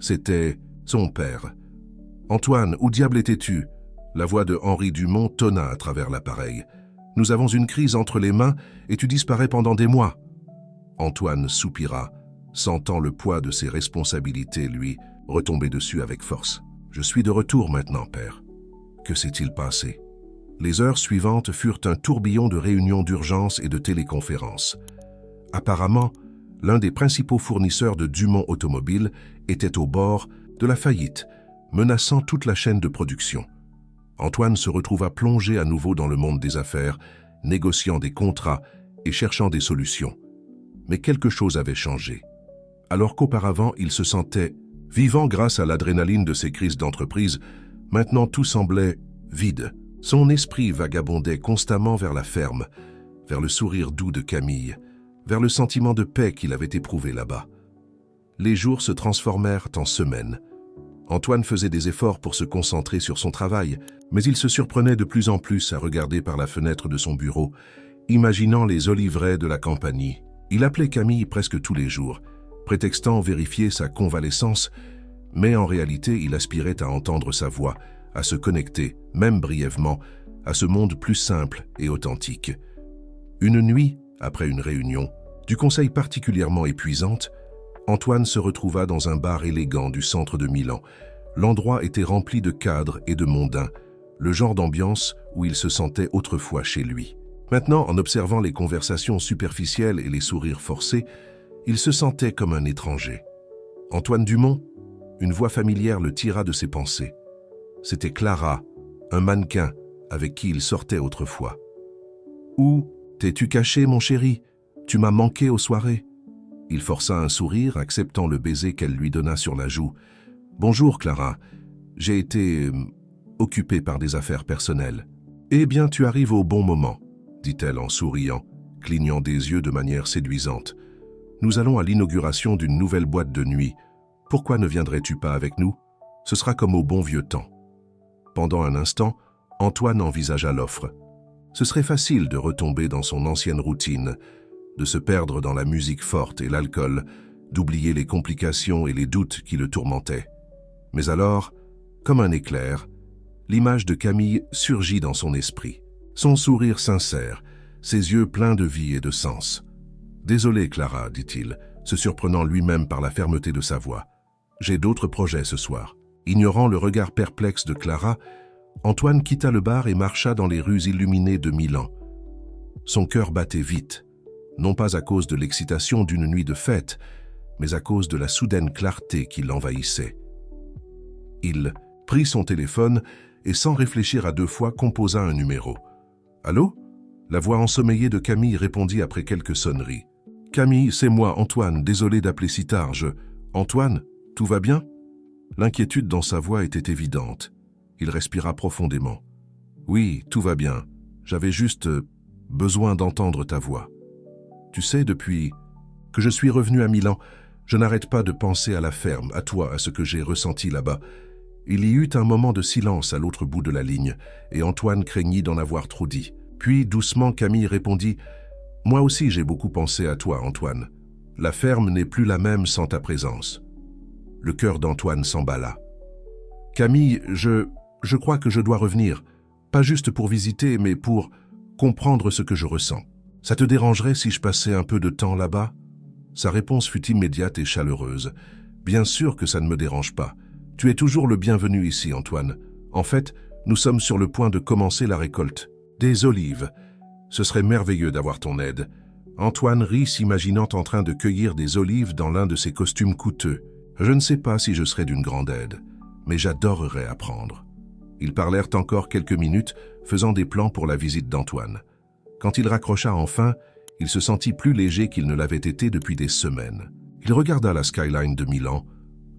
C'était son père. « Antoine, où diable étais-tu » La voix de Henri Dumont tonna à travers l'appareil. « Nous avons une crise entre les mains et tu disparais pendant des mois. » Antoine soupira, sentant le poids de ses responsabilités lui retomber dessus avec force. « Je suis de retour maintenant, père. » Que s'est-il passé? Les heures suivantes furent un tourbillon de réunions d'urgence et de téléconférences. Apparemment, l'un des principaux fournisseurs de Dumont Automobile était au bord de la faillite, menaçant toute la chaîne de production. Antoine se retrouva plongé à nouveau dans le monde des affaires, négociant des contrats et cherchant des solutions. Mais quelque chose avait changé. Alors qu'auparavant il se sentait vivant grâce à l'adrénaline de ses crises d'entreprise, maintenant tout semblait vide. Son esprit vagabondait constamment vers la ferme, vers le sourire doux de Camille, vers le sentiment de paix qu'il avait éprouvé là-bas. Les jours se transformèrent en semaines. Antoine faisait des efforts pour se concentrer sur son travail, mais il se surprenait de plus en plus à regarder par la fenêtre de son bureau, imaginant les oliveraies de la Campanie. Il appelait Camille presque tous les jours, prétextant vérifier sa convalescence, mais en réalité il aspirait à entendre sa voix, à se connecter, même brièvement, à ce monde plus simple et authentique. Une nuit, après une réunion, du conseil particulièrement épuisante, Antoine se retrouva dans un bar élégant du centre de Milan. L'endroit était rempli de cadres et de mondains, le genre d'ambiance où il se sentait autrefois chez lui. Maintenant, en observant les conversations superficielles et les sourires forcés, il se sentait comme un étranger. Antoine Dumont, une voix familière le tira de ses pensées. C'était Clara, un mannequin avec qui il sortait autrefois. « Où t'es-tu caché, mon chéri? Tu m'as manqué aux soirées. » Il força un sourire, acceptant le baiser qu'elle lui donna sur la joue. « Bonjour, Clara. J'ai été occupée par des affaires personnelles. »« Eh bien, tu arrives au bon moment, » dit-elle en souriant, clignant des yeux de manière séduisante. « Nous allons à l'inauguration d'une nouvelle boîte de nuit. Pourquoi ne viendrais-tu pas avec nous? Ce sera comme au bon vieux temps. » Pendant un instant, Antoine envisagea l'offre. Ce serait facile de retomber dans son ancienne routine, de se perdre dans la musique forte et l'alcool, d'oublier les complications et les doutes qui le tourmentaient. Mais alors, comme un éclair, l'image de Camille surgit dans son esprit. Son sourire sincère, ses yeux pleins de vie et de sens. « Désolé, Clara, dit-il, se surprenant lui-même par la fermeté de sa voix. J'ai d'autres projets ce soir. » Ignorant le regard perplexe de Clara, Antoine quitta le bar et marcha dans les rues illuminées de Milan. Son cœur battait vite, non pas à cause de l'excitation d'une nuit de fête, mais à cause de la soudaine clarté qui l'envahissait. Il prit son téléphone et sans réfléchir à deux fois composa un numéro. « Allô ?» La voix ensommeillée de Camille répondit après quelques sonneries. « Camille, c'est moi, Antoine, désolé d'appeler si tard, Antoine, tout va bien ?» L'inquiétude dans sa voix était évidente. Il respira profondément. « Oui, tout va bien. J'avais juste besoin d'entendre ta voix. Tu sais, depuis que je suis revenu à Milan, je n'arrête pas de penser à la ferme, à toi, à ce que j'ai ressenti là-bas. » Il y eut un moment de silence à l'autre bout de la ligne, et Antoine craignit d'en avoir trop dit. Puis, doucement, Camille répondit « Moi aussi j'ai beaucoup pensé à toi, Antoine. La ferme n'est plus la même sans ta présence. » Le cœur d'Antoine s'emballa. « Camille, je crois que je dois revenir, pas juste pour visiter, mais pour comprendre ce que je ressens. Ça te dérangerait si je passais un peu de temps là-bas » Sa réponse fut immédiate et chaleureuse. « Bien sûr que ça ne me dérange pas. Tu es toujours le bienvenu ici, Antoine. En fait, nous sommes sur le point de commencer la récolte. Des olives. Ce serait merveilleux d'avoir ton aide. » Antoine rit, s'imaginant en train de cueillir des olives dans l'un de ses costumes coûteux. « Je ne sais pas si je serais d'une grande aide, mais j'adorerais apprendre. » Ils parlèrent encore quelques minutes, faisant des plans pour la visite d'Antoine. Quand il raccrocha enfin, il se sentit plus léger qu'il ne l'avait été depuis des semaines. Il regarda la skyline de Milan,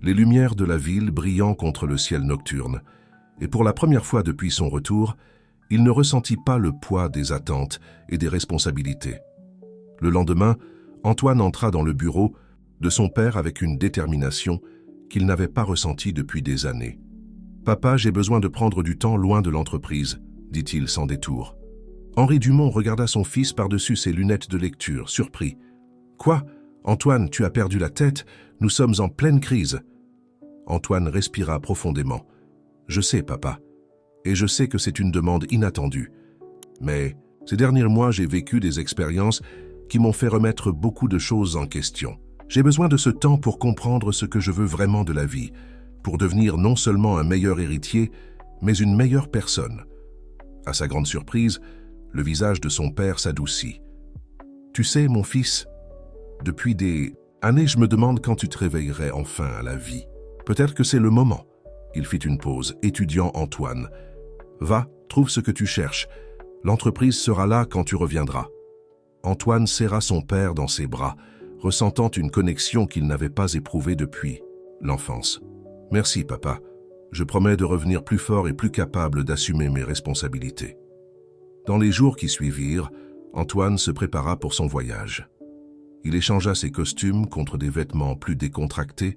les lumières de la ville brillant contre le ciel nocturne, et pour la première fois depuis son retour, il ne ressentit pas le poids des attentes et des responsabilités. Le lendemain, Antoine entra dans le bureau de son père avec une détermination qu'il n'avait pas ressentie depuis des années. « Papa, j'ai besoin de prendre du temps loin de l'entreprise », dit-il sans détour. Henri Dumont regarda son fils par-dessus ses lunettes de lecture, surpris. « Quoi? Antoine, tu as perdu la tête? Nous sommes en pleine crise. » Antoine respira profondément. « Je sais, papa, et je sais que c'est une demande inattendue. Mais ces derniers mois, j'ai vécu des expériences qui m'ont fait remettre beaucoup de choses en question. J'ai besoin de ce temps pour comprendre ce que je veux vraiment de la vie, pour devenir non seulement un meilleur héritier, mais une meilleure personne. » À sa grande surprise, le visage de son père s'adoucit. « Tu sais, mon fils, depuis des années, je me demande quand tu te réveillerais enfin à la vie. Peut-être que c'est le moment. » Il fit une pause, étudiant Antoine. « Va, trouve ce que tu cherches. L'entreprise sera là quand tu reviendras. » Antoine serra son père dans ses bras, ressentant une connexion qu'il n'avait pas éprouvée depuis l'enfance. « Merci, papa. Je promets de revenir plus fort et plus capable d'assumer mes responsabilités. » Dans les jours qui suivirent, Antoine se prépara pour son voyage. Il échangea ses costumes contre des vêtements plus décontractés,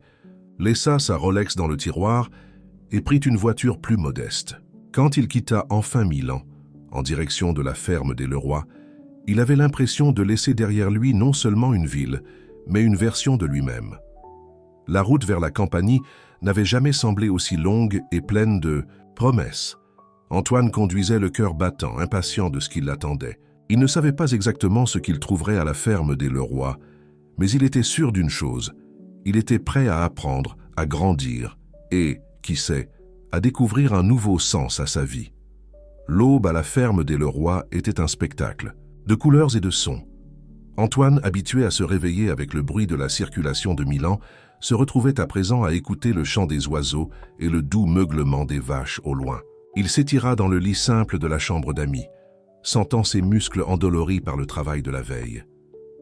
laissa sa Rolex dans le tiroir et prit une voiture plus modeste. Quand il quitta enfin Milan, en direction de la ferme des Leroy, il avait l'impression de laisser derrière lui non seulement une ville, mais une version de lui-même. La route vers la Campanie n'avait jamais semblé aussi longue et pleine de promesses. Antoine conduisait le cœur battant, impatient de ce qui l'attendait. Il ne savait pas exactement ce qu'il trouverait à la ferme des Leroy, mais il était sûr d'une chose, il était prêt à apprendre, à grandir et, qui sait, à découvrir un nouveau sens à sa vie. L'aube à la ferme des Leroy était un spectacle, de couleurs et de sons. Antoine, habitué à se réveiller avec le bruit de la circulation de Milan, se retrouvait à présent à écouter le chant des oiseaux et le doux meuglement des vaches au loin. Il s'étira dans le lit simple de la chambre d'amis, sentant ses muscles endoloris par le travail de la veille.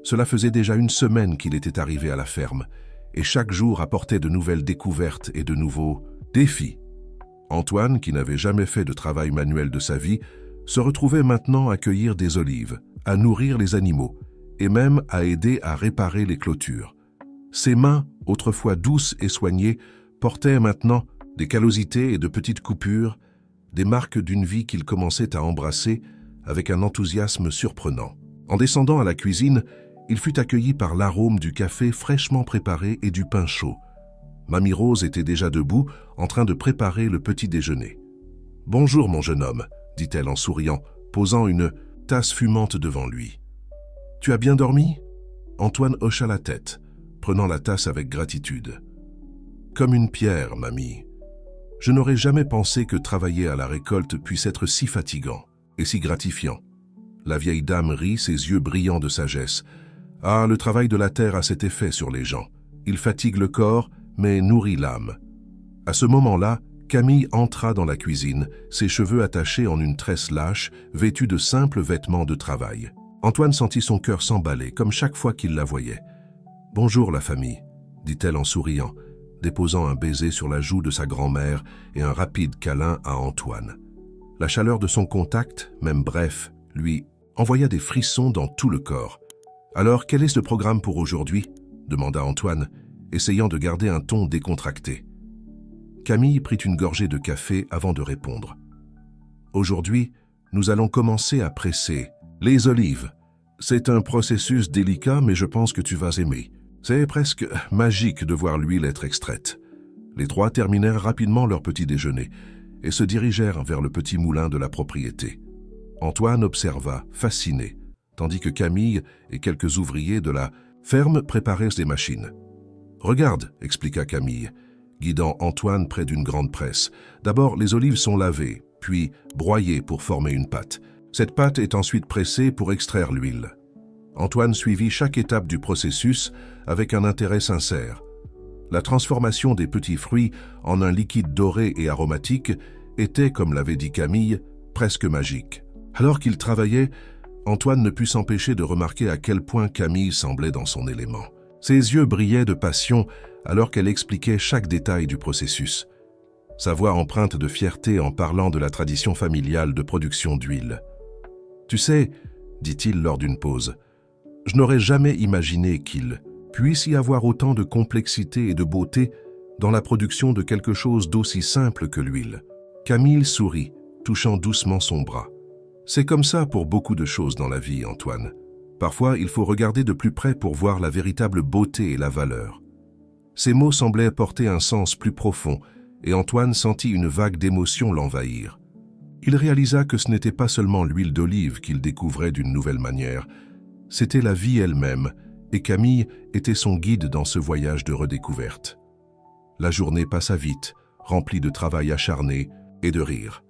Cela faisait déjà une semaine qu'il était arrivé à la ferme, et chaque jour apportait de nouvelles découvertes et de nouveaux défis. Antoine, qui n'avait jamais fait de travail manuel de sa vie, se retrouvait maintenant à cueillir des olives, à nourrir les animaux, et même à aider à réparer les clôtures. Ses mains, autrefois douces et soignées, portaient maintenant des callosités et de petites coupures, des marques d'une vie qu'il commençait à embrasser avec un enthousiasme surprenant. En descendant à la cuisine, il fut accueilli par l'arôme du café fraîchement préparé et du pain chaud. Mamie Rose était déjà debout, en train de préparer le petit déjeuner. « Bonjour, mon jeune homme », dit-elle en souriant, posant une tasse fumante devant lui. « Tu as bien dormi ?» Antoine hocha la tête, prenant la tasse avec gratitude. « Comme une pierre, mamie. Je n'aurais jamais pensé que travailler à la récolte puisse être si fatigant et si gratifiant. » La vieille dame rit, ses yeux brillants de sagesse. « Ah, le travail de la terre a cet effet sur les gens. Il fatigue le corps, mais nourrit l'âme. » À ce moment-là, Camille entra dans la cuisine, ses cheveux attachés en une tresse lâche, vêtue de simples vêtements de travail. Antoine sentit son cœur s'emballer, comme chaque fois qu'il la voyait. « Bonjour la famille », dit-elle en souriant, déposant un baiser sur la joue de sa grand-mère et un rapide câlin à Antoine. La chaleur de son contact, même bref, lui envoya des frissons dans tout le corps. « Alors, quel est ce programme pour aujourd'hui » demanda Antoine, essayant de garder un ton décontracté. Camille prit une gorgée de café avant de répondre. « Aujourd'hui, nous allons commencer à presser les olives. C'est un processus délicat, mais je pense que tu vas aimer. C'est presque magique de voir l'huile être extraite. Les trois terminèrent rapidement leur petit déjeuner et se dirigèrent vers le petit moulin de la propriété. Antoine observa, fasciné, tandis que Camille et quelques ouvriers de la ferme préparaient des machines. « Regarde », expliqua Camille, guidant Antoine près d'une grande presse. « D'abord, les olives sont lavées, puis broyées pour former une pâte. Cette pâte est ensuite pressée pour extraire l'huile. » Antoine suivit chaque étape du processus avec un intérêt sincère. La transformation des petits fruits en un liquide doré et aromatique était, comme l'avait dit Camille, presque magique. Alors qu'il travaillait, Antoine ne put s'empêcher de remarquer à quel point Camille semblait dans son élément. Ses yeux brillaient de passion alors qu'elle expliquait chaque détail du processus. Sa voix empreinte de fierté en parlant de la tradition familiale de production d'huile. « Tu sais, dit-il lors d'une pause, je n'aurais jamais imaginé qu'il puisse y avoir autant de complexité et de beauté dans la production de quelque chose d'aussi simple que l'huile. » Camille sourit, touchant doucement son bras. « C'est comme ça pour beaucoup de choses dans la vie, Antoine. Parfois, il faut regarder de plus près pour voir la véritable beauté et la valeur. » Ces mots semblaient porter un sens plus profond, et Antoine sentit une vague d'émotion l'envahir. Il réalisa que ce n'était pas seulement l'huile d'olive qu'il découvrait d'une nouvelle manière, c'était la vie elle-même, et Camille était son guide dans ce voyage de redécouverte. La journée passa vite, remplie de travail acharné et de rire.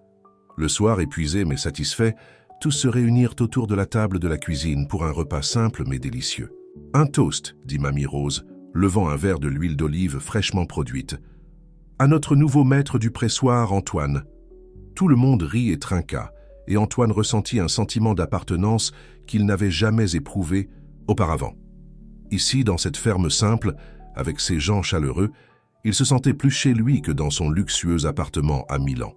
Le soir, épuisés mais satisfaits, tous se réunirent autour de la table de la cuisine pour un repas simple mais délicieux. « Un toast », dit Mamie Rose, levant un verre de l'huile d'olive fraîchement produite. « À notre nouveau maître du pressoir, Antoine. » Tout le monde rit et trinqua, et Antoine ressentit un sentiment d'appartenance qu'il n'avait jamais éprouvé auparavant. Ici, dans cette ferme simple, avec ses gens chaleureux, il se sentait plus chez lui que dans son luxueux appartement à Milan.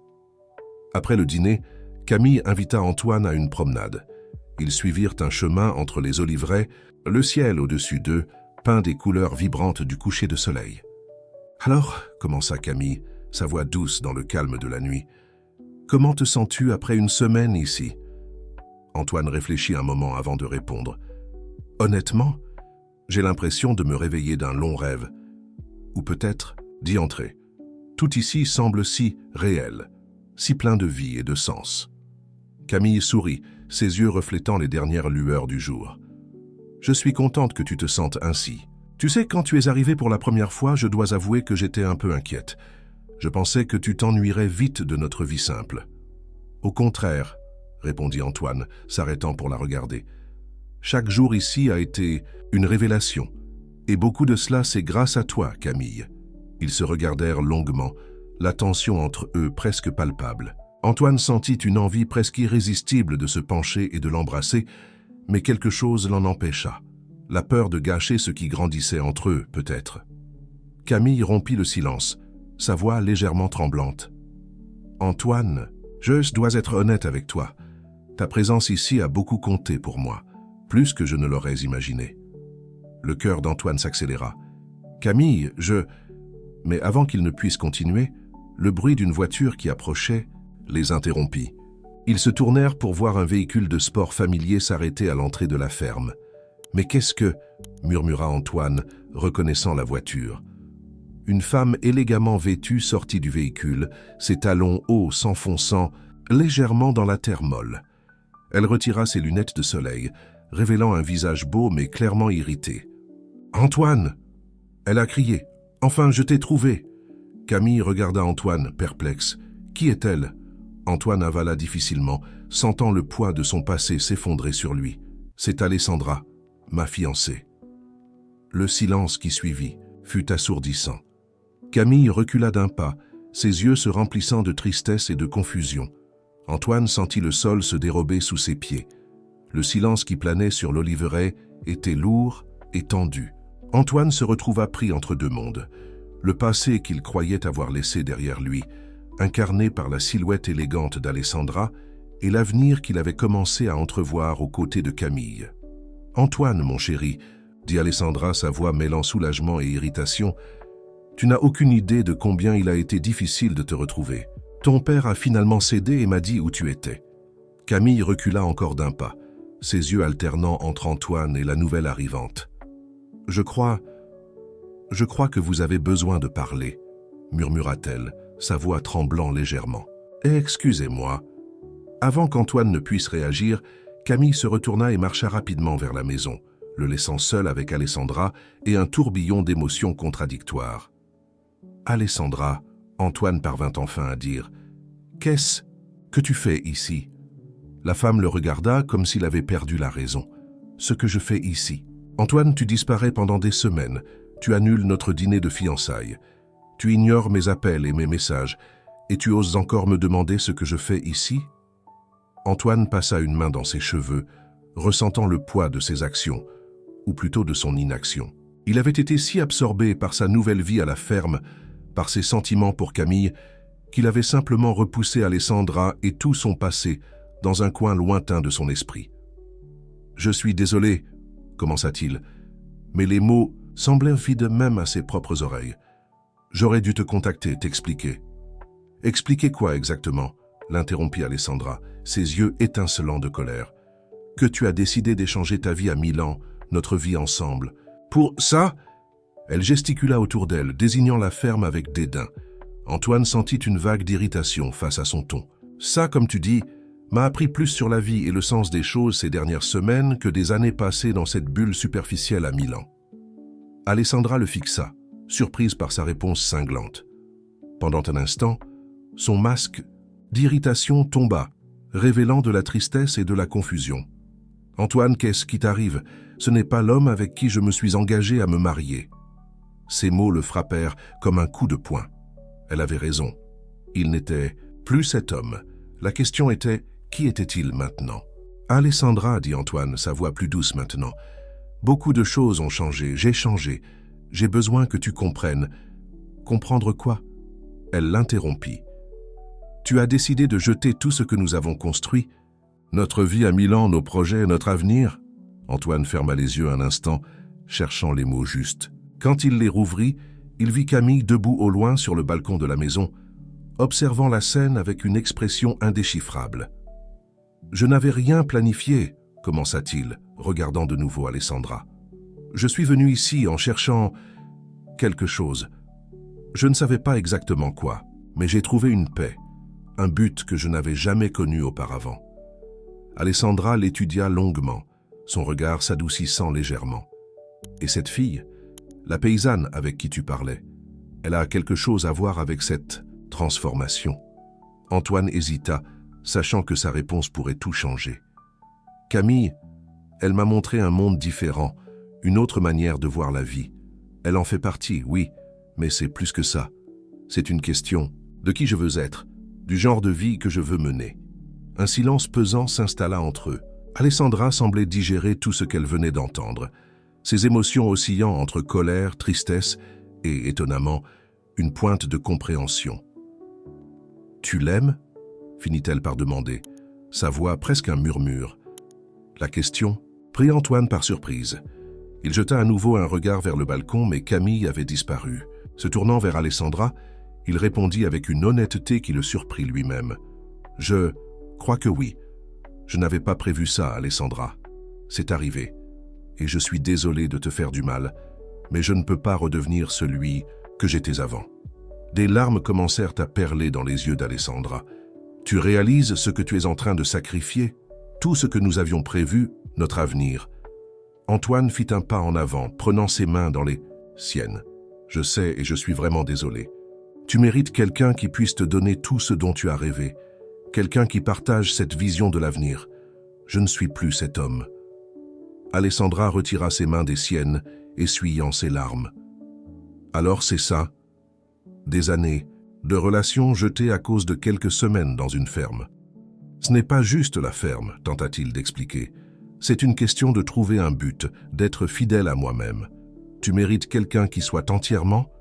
Après le dîner, Camille invita Antoine à une promenade. Ils suivirent un chemin entre les oliveraies, le ciel au-dessus d'eux, peint des couleurs vibrantes du coucher de soleil. « Alors, » commença Camille, sa voix douce dans le calme de la nuit, « comment te sens-tu après une semaine ici ?» Antoine réfléchit un moment avant de répondre. « Honnêtement, j'ai l'impression de me réveiller d'un long rêve. Ou peut-être d'y entrer. Tout ici semble si réel, si plein de vie et de sens. » Camille sourit, ses yeux reflétant les dernières lueurs du jour. « Je suis contente que tu te sentes ainsi. Tu sais, quand tu es arrivée pour la première fois, je dois avouer que j'étais un peu inquiète. Je pensais que tu t'ennuierais vite de notre vie simple. »« Au contraire, » répondit Antoine, s'arrêtant pour la regarder. « Chaque jour ici a été une révélation, et beaucoup de cela c'est grâce à toi, Camille. » Ils se regardèrent longuement, la tension entre eux presque palpable. Antoine sentit une envie presque irrésistible de se pencher et de l'embrasser, mais quelque chose l'en empêcha. La peur de gâcher ce qui grandissait entre eux, peut-être. Camille rompit le silence, sa voix légèrement tremblante. « Antoine, je dois être honnête avec toi. Ta présence ici a beaucoup compté pour moi, plus que je ne l'aurais imaginé. » Le cœur d'Antoine s'accéléra. « Camille, je... » Mais avant qu'il ne puisse continuer, le bruit d'une voiture qui approchait les interrompit. Ils se tournèrent pour voir un véhicule de sport familier s'arrêter à l'entrée de la ferme. « Mais qu'est-ce que... » murmura Antoine, reconnaissant la voiture. Une femme élégamment vêtue sortit du véhicule, ses talons hauts s'enfonçant légèrement dans la terre molle. Elle retira ses lunettes de soleil, révélant un visage beau mais clairement irrité. « Antoine !» Elle a crié. « Enfin, je t'ai trouvé !» Camille regarda Antoine, perplexe. « Qui est-elle » Antoine avala difficilement, sentant le poids de son passé s'effondrer sur lui. « C'est Alessandra, ma fiancée. » Le silence qui suivit fut assourdissant. Camille recula d'un pas, ses yeux se remplissant de tristesse et de confusion. Antoine sentit le sol se dérober sous ses pieds. Le silence qui planait sur l'oliveraie était lourd et tendu. Antoine se retrouva pris entre deux mondes. Le passé qu'il croyait avoir laissé derrière lui, incarné par la silhouette élégante d'Alessandra, et l'avenir qu'il avait commencé à entrevoir aux côtés de Camille. « Antoine, mon chéri, » dit Alessandra, sa voix mêlant soulagement et irritation, « tu n'as aucune idée de combien il a été difficile de te retrouver. Ton père a finalement cédé et m'a dit où tu étais. » Camille recula encore d'un pas, ses yeux alternant entre Antoine et la nouvelle arrivante. « Je crois que vous avez besoin de parler. » murmura-t-elle, sa voix tremblant légèrement. « Excusez-moi. » Avant qu'Antoine ne puisse réagir, Camille se retourna et marcha rapidement vers la maison, le laissant seul avec Alessandra et un tourbillon d'émotions contradictoires. « Alessandra, » Antoine parvint enfin à dire, « qu'est-ce que tu fais ici ?» La femme le regarda comme s'il avait perdu la raison. « Ce que je fais ici. Antoine, tu disparais pendant des semaines. Tu annules notre dîner de fiançailles. Tu ignores mes appels et mes messages. Et tu oses encore me demander ce que je fais ici ?» Antoine passa une main dans ses cheveux, ressentant le poids de ses actions, ou plutôt de son inaction. Il avait été si absorbé par sa nouvelle vie à la ferme, par ses sentiments pour Camille, qu'il avait simplement repoussé Alessandra et tout son passé dans un coin lointain de son esprit. « Je suis désolé », commença-t-il, mais les mots semblaient vides même à ses propres oreilles. « J'aurais dû te contacter, t'expliquer. » « Expliquer quoi exactement ?» l'interrompit Alessandra, ses yeux étincelants de colère. « Que tu as décidé d'échanger ta vie à Milan, notre vie ensemble. Pour ça ?» Elle gesticula autour d'elle, désignant la ferme avec dédain. Antoine sentit une vague d'irritation face à son ton. « Ça, comme tu dis, m'a appris plus sur la vie et le sens des choses ces dernières semaines que des années passées dans cette bulle superficielle à Milan. » Alessandra le fixa, surprise par sa réponse cinglante. Pendant un instant, son masque d'irritation tomba, révélant de la tristesse et de la confusion. « Antoine, qu'est-ce qui t'arrive? Ce n'est pas l'homme avec qui je me suis engagé à me marier. » Ces mots le frappèrent comme un coup de poing. Elle avait raison. Il n'était plus cet homme. La question était, qui était-il maintenant? « Alessandra, » dit Antoine, sa voix plus douce maintenant. « Beaucoup de choses ont changé, j'ai changé. J'ai besoin que tu comprennes. » « Comprendre quoi ?» Elle l'interrompit. « Tu as décidé de jeter tout ce que nous avons construit? Notre vie à Milan, nos projets, notre avenir ?» Antoine ferma les yeux un instant, cherchant les mots justes. Quand il les rouvrit, il vit Camille debout au loin sur le balcon de la maison, observant la scène avec une expression indéchiffrable. « Je n'avais rien planifié, » commença-t-il, regardant de nouveau Alessandra. « Je suis venu ici en cherchant quelque chose. Je ne savais pas exactement quoi, mais j'ai trouvé une paix, un but que je n'avais jamais connu auparavant. » Alessandra l'étudia longuement, son regard s'adoucissant légèrement. « Et cette fille, la paysanne avec qui tu parlais, elle a quelque chose à voir avec cette transformation ?» Antoine hésita, sachant que sa réponse pourrait tout changer. « Camille, elle m'a montré un monde différent, une autre manière de voir la vie. Elle en fait partie, oui, mais c'est plus que ça. C'est une question de qui je veux être, du genre de vie que je veux mener. » Un silence pesant s'installa entre eux. Alessandra semblait digérer tout ce qu'elle venait d'entendre, ses émotions oscillant entre colère, tristesse et, étonnamment, une pointe de compréhension. « Tu l'aimes ?» finit-elle par demander, sa voix presque un murmure. La question prit Antoine par surprise. Il jeta à nouveau un regard vers le balcon, mais Camille avait disparu. Se tournant vers Alessandra, il répondit avec une honnêteté qui le surprit lui-même. « Je crois que oui. Je n'avais pas prévu ça, Alessandra. C'est arrivé. Et je suis désolé de te faire du mal, mais je ne peux pas redevenir celui que j'étais avant. » Des larmes commencèrent à perler dans les yeux d'Alessandra. « Tu réalises ce que tu es en train de sacrifier? Tout ce que nous avions prévu, notre avenir. » Antoine fit un pas en avant, prenant ses mains dans les siennes. « Je sais et je suis vraiment désolé. Tu mérites quelqu'un qui puisse te donner tout ce dont tu as rêvé, quelqu'un qui partage cette vision de l'avenir. Je ne suis plus cet homme. » Alessandra retira ses mains des siennes, essuyant ses larmes. « Alors c'est ça. Des années, de relations jetées à cause de quelques semaines dans une ferme. Ce n'est pas juste la ferme, tenta-t-il d'expliquer. C'est une question de trouver un but, d'être fidèle à moi-même. Tu mérites quelqu'un qui soit entièrement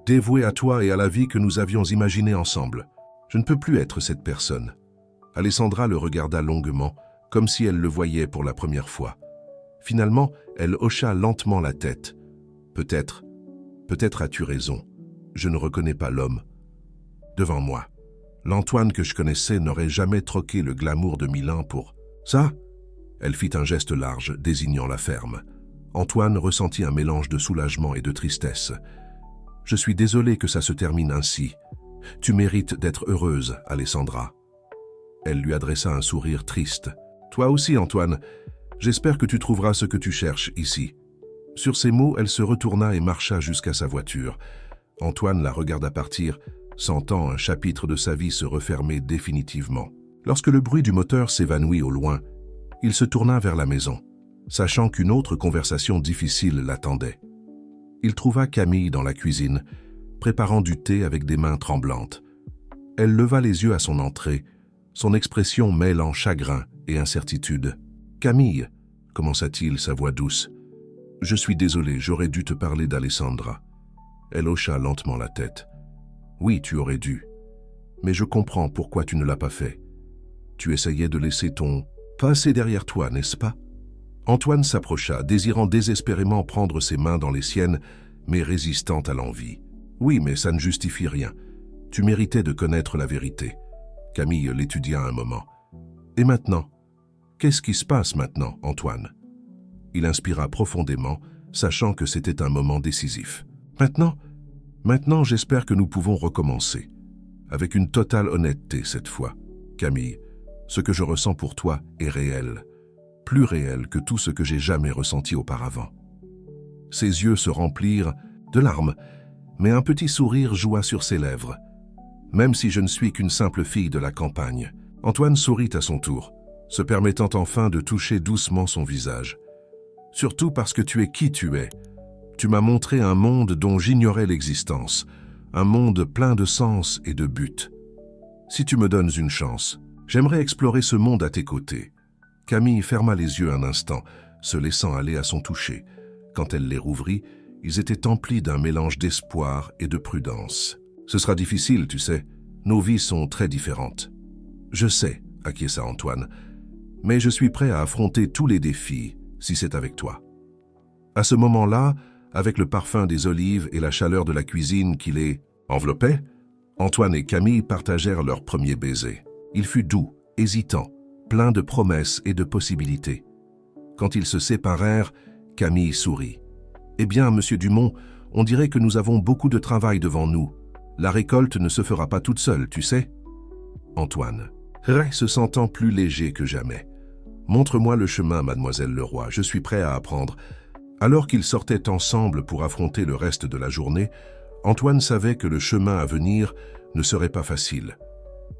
dévoué à toi et à la vie que nous avions imaginée ensemble. Je ne peux plus être cette personne. » Alessandra le regarda longuement, comme si elle le voyait pour la première fois. Finalement, elle hocha lentement la tête. « Peut-être as-tu raison. Je ne reconnais pas l'homme. Devant moi, l'Antoine que je connaissais n'aurait jamais troqué le glamour de Milan pour ça. » Elle fit un geste large, désignant la ferme. Antoine ressentit un mélange de soulagement et de tristesse. « Je suis désolé que ça se termine ainsi. Tu mérites d'être heureuse, Alessandra. » Elle lui adressa un sourire triste. « Toi aussi, Antoine. J'espère que tu trouveras ce que tu cherches ici. » Sur ces mots, elle se retourna et marcha jusqu'à sa voiture. Antoine la regarda partir, sentant un chapitre de sa vie se refermer définitivement. Lorsque le bruit du moteur s'évanouit au loin, il se tourna vers la maison, sachant qu'une autre conversation difficile l'attendait. Il trouva Camille dans la cuisine, préparant du thé avec des mains tremblantes. Elle leva les yeux à son entrée, son expression mêlant chagrin et incertitude. « Camille, » commença-t-il, sa voix douce. « Je suis désolé, j'aurais dû te parler d'Alessandra. » Elle hocha lentement la tête. « Oui, tu aurais dû. Mais je comprends pourquoi tu ne l'as pas fait. Tu essayais de laisser ton passé derrière toi, n'est-ce pas ?» Antoine s'approcha, désirant désespérément prendre ses mains dans les siennes, mais résistant à l'envie. « Oui, mais ça ne justifie rien. Tu méritais de connaître la vérité. » Camille l'étudia un moment. « Et maintenant? Qu'est-ce qui se passe maintenant, Antoine ?» Il inspira profondément, sachant que c'était un moment décisif. « Maintenant, j'espère que nous pouvons recommencer. Avec une totale honnêteté cette fois. Camille, ce que je ressens pour toi est réel. Plus réel que tout ce que j'ai jamais ressenti auparavant. » Ses yeux se remplirent de larmes, mais un petit sourire joua sur ses lèvres. « Même si je ne suis qu'une simple fille de la campagne. » Antoine sourit à son tour, se permettant enfin de toucher doucement son visage. « Surtout parce que tu es qui tu es. Tu m'as montré un monde dont j'ignorais l'existence, un monde plein de sens et de buts. Si tu me donnes une chance, j'aimerais explorer ce monde à tes côtés. » Camille ferma les yeux un instant, se laissant aller à son toucher. Quand elle les rouvrit, ils étaient emplis d'un mélange d'espoir et de prudence. « Ce sera difficile, tu sais. Nos vies sont très différentes. »« Je sais, » acquiesça Antoine, « mais je suis prêt à affronter tous les défis, si c'est avec toi. » À ce moment-là, avec le parfum des olives et la chaleur de la cuisine qui les enveloppait, Antoine et Camille partagèrent leur premier baiser. Il fut doux, hésitant, plein de promesses et de possibilités. Quand ils se séparèrent, Camille sourit. « Eh bien, monsieur Dumont, on dirait que nous avons beaucoup de travail devant nous. La récolte ne se fera pas toute seule, tu sais. » Antoine, se sentant plus léger que jamais. « Montre-moi le chemin, mademoiselle Leroy, je suis prêt à apprendre. » Alors qu'ils sortaient ensemble pour affronter le reste de la journée, Antoine savait que le chemin à venir ne serait pas facile.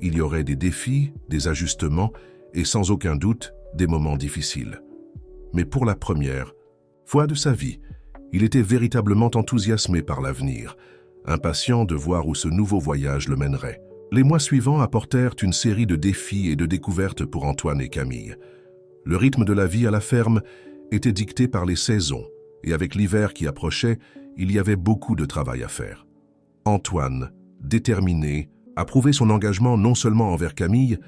Il y aurait des défis, des ajustements et sans aucun doute des moments difficiles. Mais pour la première fois de sa vie, il était véritablement enthousiasmé par l'avenir, impatient de voir où ce nouveau voyage le mènerait. Les mois suivants apportèrent une série de défis et de découvertes pour Antoine et Camille. Le rythme de la vie à la ferme était dicté par les saisons, et avec l'hiver qui approchait, il y avait beaucoup de travail à faire. Antoine, déterminé, a prouvé son engagement non seulement envers Camille,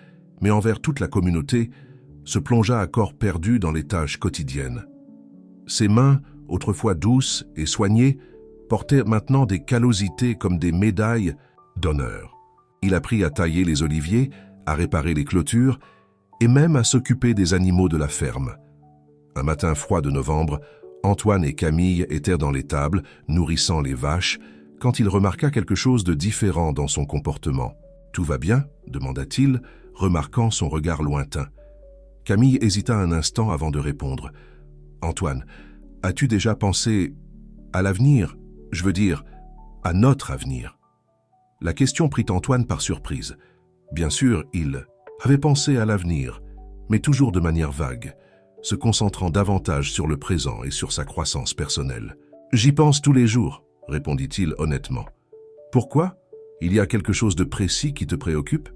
mais envers toute la communauté, se plongea à corps perdu dans les tâches quotidiennes. Ses mains, autrefois douces et soignées, portaient maintenant des callosités comme des médailles d'honneur. Il apprit à tailler les oliviers, à réparer les clôtures, et même à s'occuper des animaux de la ferme. Un matin froid de novembre, Antoine et Camille étaient dans l'étable, nourrissant les vaches, quand il remarqua quelque chose de différent dans son comportement. « Tout va bien ?» demanda-t-il, remarquant son regard lointain. Camille hésita un instant avant de répondre. « Antoine, as-tu déjà pensé à l'avenir? Je veux dire, à notre avenir ?» La question prit Antoine par surprise. Bien sûr, il avait pensé à l'avenir, mais toujours de manière vague, se concentrant davantage sur le présent et sur sa croissance personnelle. « J'y pense tous les jours, » répondit-il honnêtement. « Pourquoi? Il y a quelque chose de précis qui te préoccupe ?»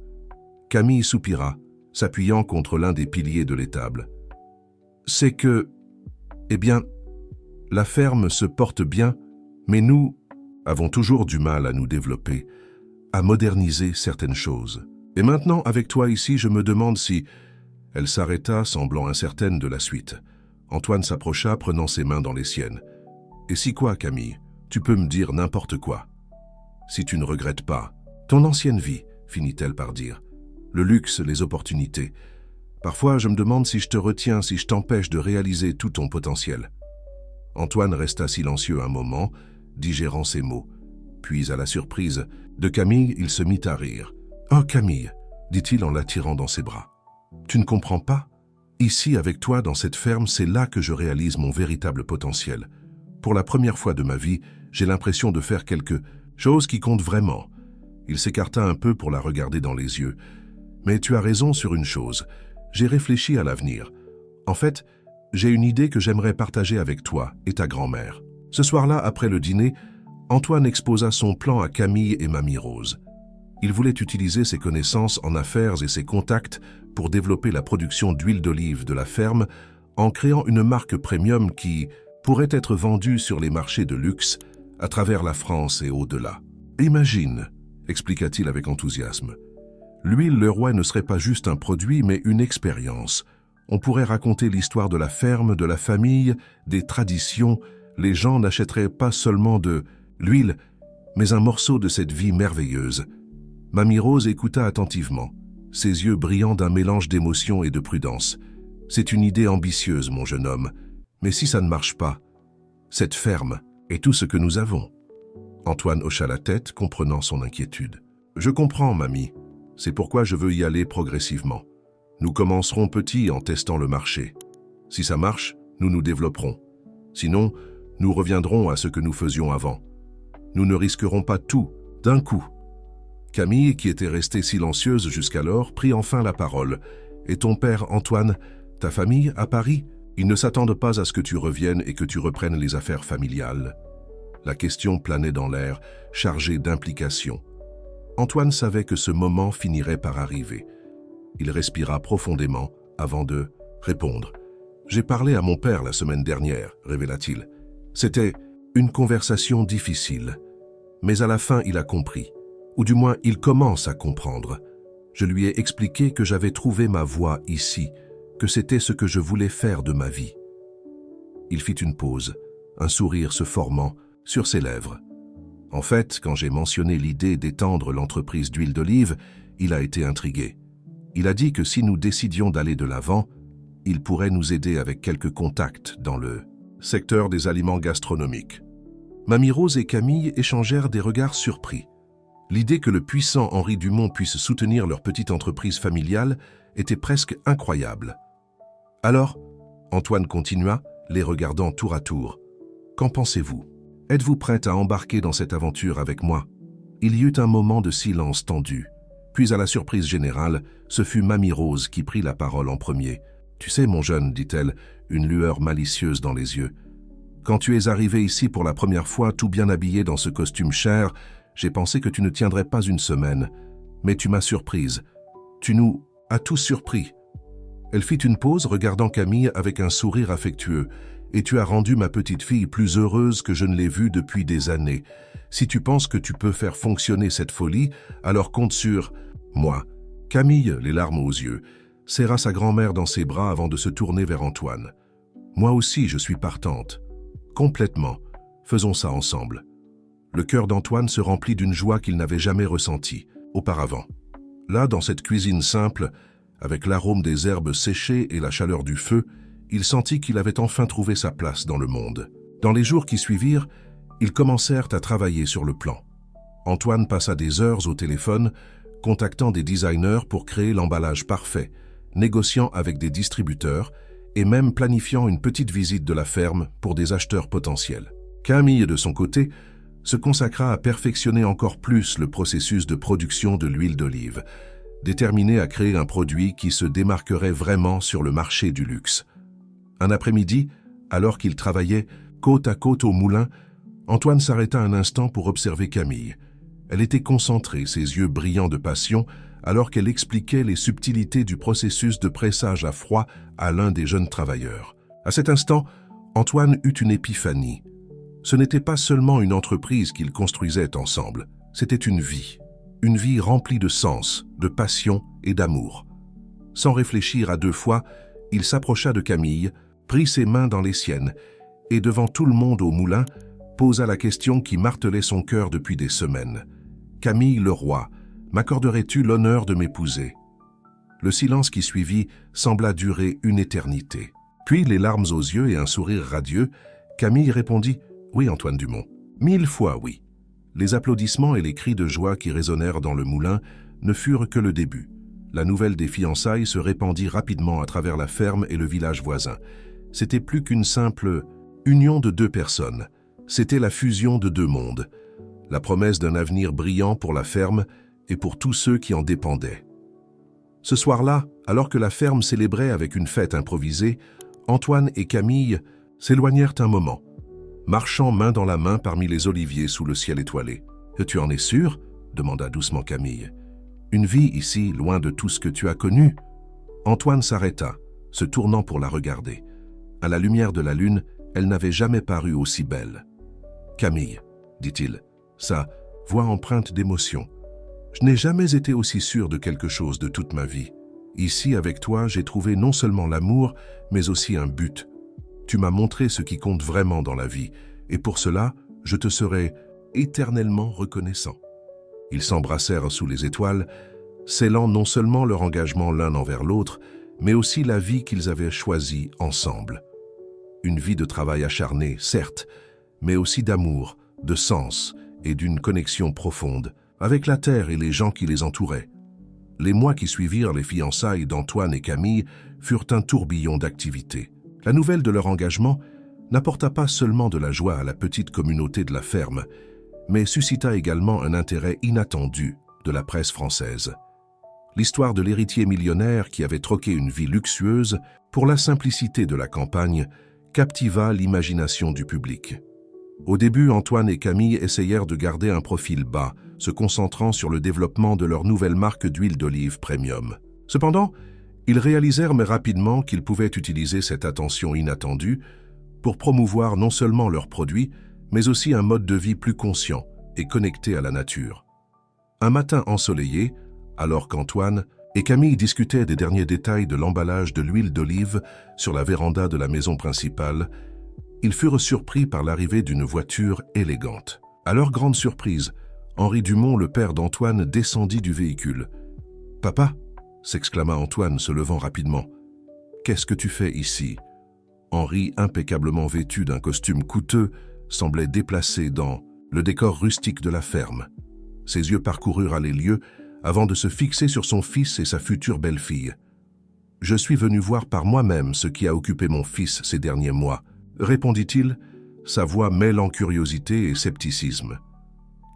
Camille soupira, s'appuyant contre l'un des piliers de l'étable. « C'est que, eh bien, la ferme se porte bien, mais nous avons toujours du mal à nous développer, à moderniser certaines choses. Et maintenant, avec toi ici, je me demande si... » Elle s'arrêta, semblant incertaine de la suite. Antoine s'approcha, prenant ses mains dans les siennes. « Et si quoi, Camille? Tu peux me dire n'importe quoi. Si tu ne regrettes pas. Ton ancienne vie, finit-elle par dire. Le luxe, les opportunités. Parfois, je me demande si je te retiens, si je t'empêche de réaliser tout ton potentiel. » Antoine resta silencieux un moment, digérant ces mots. Puis, à la surprise de Camille, il se mit à rire. « Oh Camille !» dit-il en l'attirant dans ses bras. « Tu ne comprends pas? Ici, avec toi, dans cette ferme, c'est là que je réalise mon véritable potentiel. Pour la première fois de ma vie, j'ai l'impression de faire quelque chose qui compte vraiment. » Il s'écarta un peu pour la regarder dans les yeux. « Mais tu as raison sur une chose. J'ai réfléchi à l'avenir. En fait, j'ai une idée que j'aimerais partager avec toi et ta grand-mère. » Ce soir-là, après le dîner, Antoine exposa son plan à Camille et Mamie Rose. Il voulait utiliser ses connaissances en affaires et ses contacts pour développer la production d'huile d'olive de la ferme en créant une marque premium qui pourrait être vendue sur les marchés de luxe à travers la France et au-delà. « Imagine », expliqua-t-il avec enthousiasme. « L'huile Leroy ne serait pas juste un produit, mais une expérience. On pourrait raconter l'histoire de la ferme, de la famille, des traditions. Les gens n'achèteraient pas seulement de l'huile, mais un morceau de cette vie merveilleuse. » Mamie Rose écouta attentivement, ses yeux brillants d'un mélange d'émotion et de prudence. « C'est une idée ambitieuse, mon jeune homme, mais si ça ne marche pas, cette ferme est tout ce que nous avons. » Antoine hocha la tête, comprenant son inquiétude. « Je comprends, mamie. C'est pourquoi je veux y aller progressivement. Nous commencerons petit en testant le marché. Si ça marche, nous nous développerons. Sinon, nous reviendrons à ce que nous faisions avant. Nous ne risquerons pas tout d'un coup. » Camille, qui était restée silencieuse jusqu'alors, prit enfin la parole. « Et ton père, Antoine, ta famille, à Paris? Ils ne s'attendent pas à ce que tu reviennes et que tu reprennes les affaires familiales. » La question planait dans l'air, chargée d'implications. Antoine savait que ce moment finirait par arriver. Il respira profondément avant de répondre. « J'ai parlé à mon père la semaine dernière, » révéla-t-il. « C'était une conversation difficile. Mais à la fin, il a compris. Ou du moins, il commence à comprendre. Je lui ai expliqué que j'avais trouvé ma voie ici, que c'était ce que je voulais faire de ma vie. » Il fit une pause, un sourire se formant sur ses lèvres. « En fait, quand j'ai mentionné l'idée d'étendre l'entreprise d'huile d'olive, il a été intrigué. Il a dit que si nous décidions d'aller de l'avant, il pourrait nous aider avec quelques contacts dans le secteur des aliments gastronomiques. » Mamie Rose et Camille échangèrent des regards surpris. L'idée que le puissant Henri Dumont puisse soutenir leur petite entreprise familiale était presque incroyable. Alors, Antoine continua, les regardant tour à tour. « Qu'en pensez-vous? Êtes-vous prête à embarquer dans cette aventure avec moi ?» Il y eut un moment de silence tendu. Puis, à la surprise générale, ce fut Mamie Rose qui prit la parole en premier. « Tu sais, mon jeune, dit-elle, une lueur malicieuse dans les yeux. Quand tu es arrivé ici pour la première fois, tout bien habillé dans ce costume cher, j'ai pensé que tu ne tiendrais pas une semaine. Mais tu m'as surprise. Tu nous as tous surpris. » Elle fit une pause, regardant Camille avec un sourire affectueux. « Et tu as rendu ma petite fille plus heureuse que je ne l'ai vue depuis des années. Si tu penses que tu peux faire fonctionner cette folie, alors compte sur moi. » Camille, les larmes aux yeux, serra sa grand-mère dans ses bras avant de se tourner vers Antoine. « Moi aussi, je suis partante. Complètement. Faisons ça ensemble. » Le cœur d'Antoine se remplit d'une joie qu'il n'avait jamais ressentie auparavant. Là, dans cette cuisine simple, avec l'arôme des herbes séchées et la chaleur du feu, il sentit qu'il avait enfin trouvé sa place dans le monde. Dans les jours qui suivirent, ils commencèrent à travailler sur le plan. Antoine passa des heures au téléphone, contactant des designers pour créer l'emballage parfait, négociant avec des distributeurs et même planifiant une petite visite de la ferme pour des acheteurs potentiels. Camille, de son côté, se consacra à perfectionner encore plus le processus de production de l'huile d'olive, déterminé à créer un produit qui se démarquerait vraiment sur le marché du luxe. Un après-midi, alors qu'il travaillait côte à côte au moulin, Antoine s'arrêta un instant pour observer Camille. Elle était concentrée, ses yeux brillants de passion, alors qu'elle expliquait les subtilités du processus de pressage à froid à l'un des jeunes travailleurs. À cet instant, Antoine eut une épiphanie. Ce n'était pas seulement une entreprise qu'ils construisaient ensemble, c'était une vie remplie de sens, de passion et d'amour. Sans réfléchir à deux fois, il s'approcha de Camille, prit ses mains dans les siennes et, devant tout le monde au moulin, posa la question qui martelait son cœur depuis des semaines. « Camille Leroy, m'accorderais-tu l'honneur de m'épouser ?» Le silence qui suivit sembla durer une éternité. Puis, les larmes aux yeux et un sourire radieux, Camille répondit « Oui, Antoine Dumont, 1000 fois oui. Les applaudissements et les cris de joie qui résonnèrent dans le moulin ne furent que le début. La nouvelle des fiançailles se répandit rapidement à travers la ferme et le village voisin. C'était plus qu'une simple union de deux personnes. C'était la fusion de deux mondes. La promesse d'un avenir brillant pour la ferme et pour tous ceux qui en dépendaient. Ce soir-là, alors que la ferme célébrait avec une fête improvisée, Antoine et Camille s'éloignèrent un moment, marchant main dans la main parmi les oliviers sous le ciel étoilé. « Tu en es sûr ?» demanda doucement Camille. « Une vie ici, loin de tout ce que tu as connu ?» Antoine s'arrêta, se tournant pour la regarder. À la lumière de la lune, elle n'avait jamais paru aussi belle. « Camille, dit-il, sa voix empreinte d'émotion. Je n'ai jamais été aussi sûr de quelque chose de toute ma vie. Ici, avec toi, j'ai trouvé non seulement l'amour, mais aussi un but. Tu m'as montré ce qui compte vraiment dans la vie, et pour cela, je te serai éternellement reconnaissant. » Ils s'embrassèrent sous les étoiles, scellant non seulement leur engagement l'un envers l'autre, mais aussi la vie qu'ils avaient choisie ensemble. Une vie de travail acharné, certes, mais aussi d'amour, de sens et d'une connexion profonde avec la terre et les gens qui les entouraient. Les mois qui suivirent les fiançailles d'Antoine et Camille furent un tourbillon d'activités. La nouvelle de leur engagement n'apporta pas seulement de la joie à la petite communauté de la ferme, mais suscita également un intérêt inattendu de la presse française. L'histoire de l'héritier millionnaire qui avait troqué une vie luxueuse pour la simplicité de la campagne captiva l'imagination du public. Au début, Antoine et Camille essayèrent de garder un profil bas, se concentrant sur le développement de leur nouvelle marque d'huile d'olive premium. Cependant, ils réalisèrent mais rapidement qu'ils pouvaient utiliser cette attention inattendue pour promouvoir non seulement leurs produits, mais aussi un mode de vie plus conscient et connecté à la nature. Un matin ensoleillé, alors qu'Antoine et Camille discutaient des derniers détails de l'emballage de l'huile d'olive sur la véranda de la maison principale, ils furent surpris par l'arrivée d'une voiture élégante. À leur grande surprise, Henri Dumont, le père d'Antoine, descendit du véhicule. « Papa » s'exclama Antoine, se levant rapidement. « Qu'est-ce que tu fais ici ?» Henri, impeccablement vêtu d'un costume coûteux, semblait déplacé dans le décor rustique de la ferme. Ses yeux parcoururent les lieux avant de se fixer sur son fils et sa future belle-fille. « Je suis venu voir par moi-même ce qui a occupé mon fils ces derniers mois, » répondit-il, sa voix mêlant curiosité et scepticisme.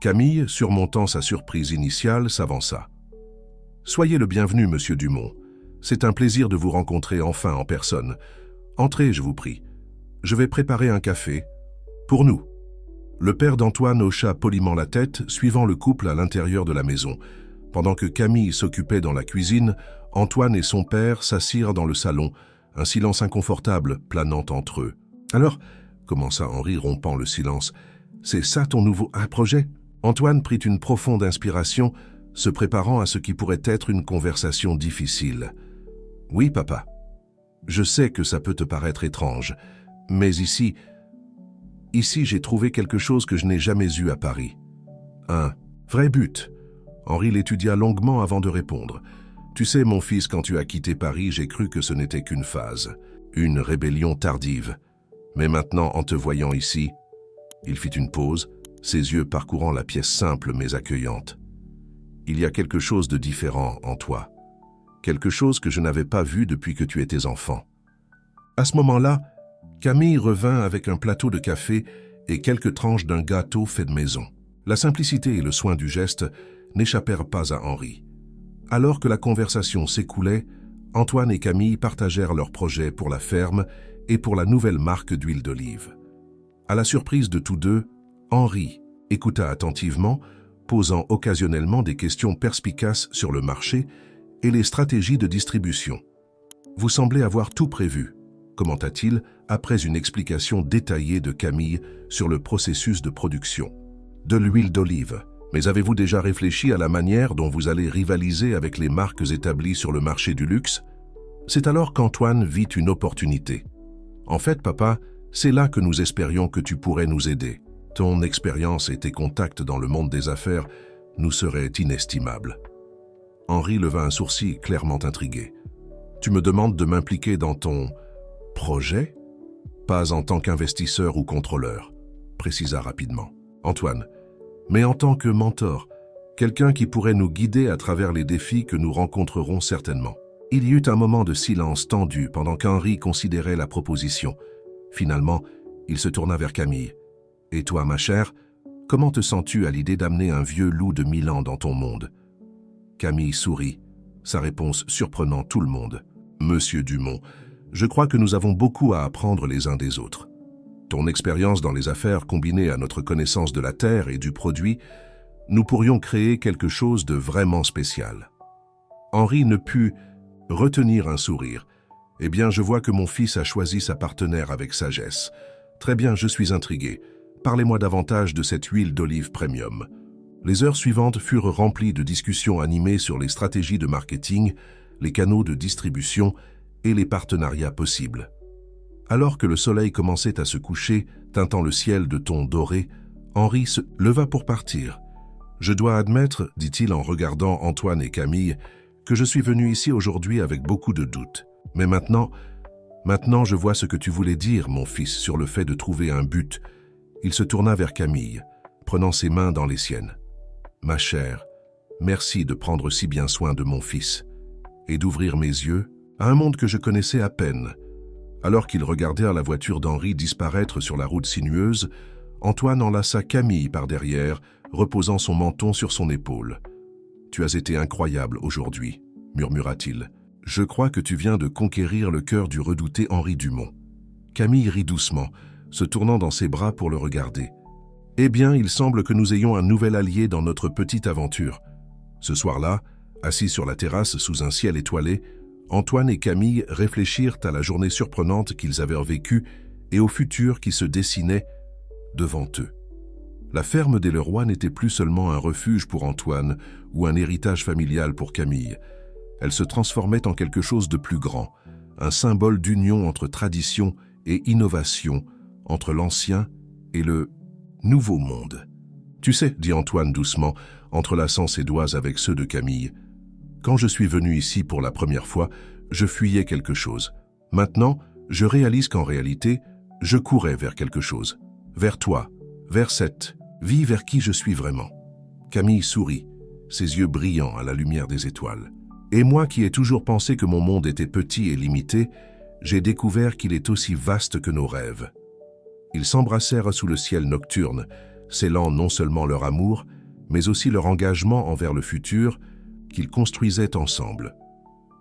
Camille, surmontant sa surprise initiale, s'avança. « Soyez le bienvenu, monsieur Dumont. C'est un plaisir de vous rencontrer enfin en personne. Entrez, je vous prie. Je vais préparer un café. Pour nous. » Le père d'Antoine hocha poliment la tête, suivant le couple à l'intérieur de la maison. Pendant que Camille s'occupait dans la cuisine, Antoine et son père s'assirent dans le salon, un silence inconfortable planant entre eux. « Alors, » commença Henri, rompant le silence, « c'est ça ton nouveau projet ?» Antoine prit une profonde inspiration, se préparant à ce qui pourrait être une conversation difficile. « Oui, papa. Je sais que ça peut te paraître étrange, mais ici, j'ai trouvé quelque chose que je n'ai jamais eu à Paris. Un vrai but. » Henri l'étudia longuement avant de répondre. « Tu sais, mon fils, quand tu as quitté Paris, j'ai cru que ce n'était qu'une phase, une rébellion tardive. Mais maintenant, en te voyant ici, » il fit une pause, ses yeux parcourant la pièce simple mais accueillante. « Il y a quelque chose de différent en toi, quelque chose que je n'avais pas vu depuis que tu étais enfant. » À ce moment-là, Camille revint avec un plateau de café et quelques tranches d'un gâteau fait de maison. La simplicité et le soin du geste n'échappèrent pas à Henri. Alors que la conversation s'écoulait, Antoine et Camille partagèrent leurs projets pour la ferme et pour la nouvelle marque d'huile d'olive. À la surprise de tous deux, Henri écouta attentivement, posant occasionnellement des questions perspicaces sur le marché et les stratégies de distribution. « Vous semblez avoir tout prévu », commenta-t-il après une explication détaillée de Camille sur le processus de production de l'huile d'olive. « Mais avez-vous déjà réfléchi à la manière dont vous allez rivaliser avec les marques établies sur le marché du luxe ?» C'est alors qu'Antoine vit une opportunité. « En fait, papa, c'est là que nous espérions que tu pourrais nous aider. Ton expérience et tes contacts dans le monde des affaires nous seraient inestimables. » Henri leva un sourcil clairement intrigué. « Tu me demandes de m'impliquer dans ton projet, pas en tant qu'investisseur ou contrôleur, » précisa rapidement. « Antoine, mais en tant que mentor, quelqu'un qui pourrait nous guider à travers les défis que nous rencontrerons certainement. Il y eut un moment de silence tendu pendant qu'Henri considérait la proposition. Finalement, il se tourna vers Camille. « Et toi, ma chère, comment te sens-tu à l'idée d'amener un vieux loup de 1000 ans dans ton monde ?» Camille sourit, sa réponse surprenant tout le monde. « Monsieur Dumont, je crois que nous avons beaucoup à apprendre les uns des autres. Ton expérience dans les affaires combinée à notre connaissance de la terre et du produit, nous pourrions créer quelque chose de vraiment spécial. » Henri ne put retenir un sourire. « Eh bien, je vois que mon fils a choisi sa partenaire avec sagesse. Très bien, je suis intrigué. Parlez-moi davantage de cette huile d'olive premium. » Les heures suivantes furent remplies de discussions animées sur les stratégies de marketing, les canaux de distribution et les partenariats possibles. Alors que le soleil commençait à se coucher, teintant le ciel de tons dorés, Henri se leva pour partir. « Je dois admettre, dit-il en regardant Antoine et Camille, que je suis venu ici aujourd'hui avec beaucoup de doutes. Mais maintenant, je vois ce que tu voulais dire, mon fils, sur le fait de trouver un but. » Il se tourna vers Camille, prenant ses mains dans les siennes. « Ma chère, merci de prendre si bien soin de mon fils et d'ouvrir mes yeux à un monde que je connaissais à peine. » Alors qu'ils regardèrent la voiture d'Henri disparaître sur la route sinueuse, Antoine enlaça Camille par derrière, reposant son menton sur son épaule. « Tu as été incroyable aujourd'hui, » murmura-t-il. « Je crois que tu viens de conquérir le cœur du redouté Henri Dumont. » Camille rit doucement, se tournant dans ses bras pour le regarder. « Eh bien, il semble que nous ayons un nouvel allié dans notre petite aventure. » Ce soir-là, assis sur la terrasse sous un ciel étoilé, Antoine et Camille réfléchirent à la journée surprenante qu'ils avaient vécue et au futur qui se dessinait devant eux. La ferme des Leroy n'était plus seulement un refuge pour Antoine ou un héritage familial pour Camille. Elle se transformait en quelque chose de plus grand, un symbole d'union entre tradition et innovation, entre l'ancien et le nouveau monde. « Tu sais, dit Antoine doucement, entrelaçant ses doigts avec ceux de Camille, quand je suis venu ici pour la première fois, je fuyais quelque chose. Maintenant, je réalise qu'en réalité, je courais vers quelque chose. Vers toi, vers cette vie vers qui je suis vraiment. » Camille sourit, ses yeux brillants à la lumière des étoiles. « Et moi qui ai toujours pensé que mon monde était petit et limité, j'ai découvert qu'il est aussi vaste que nos rêves. » Ils s'embrassèrent sous le ciel nocturne, scellant non seulement leur amour, mais aussi leur engagement envers le futur qu'ils construisaient ensemble.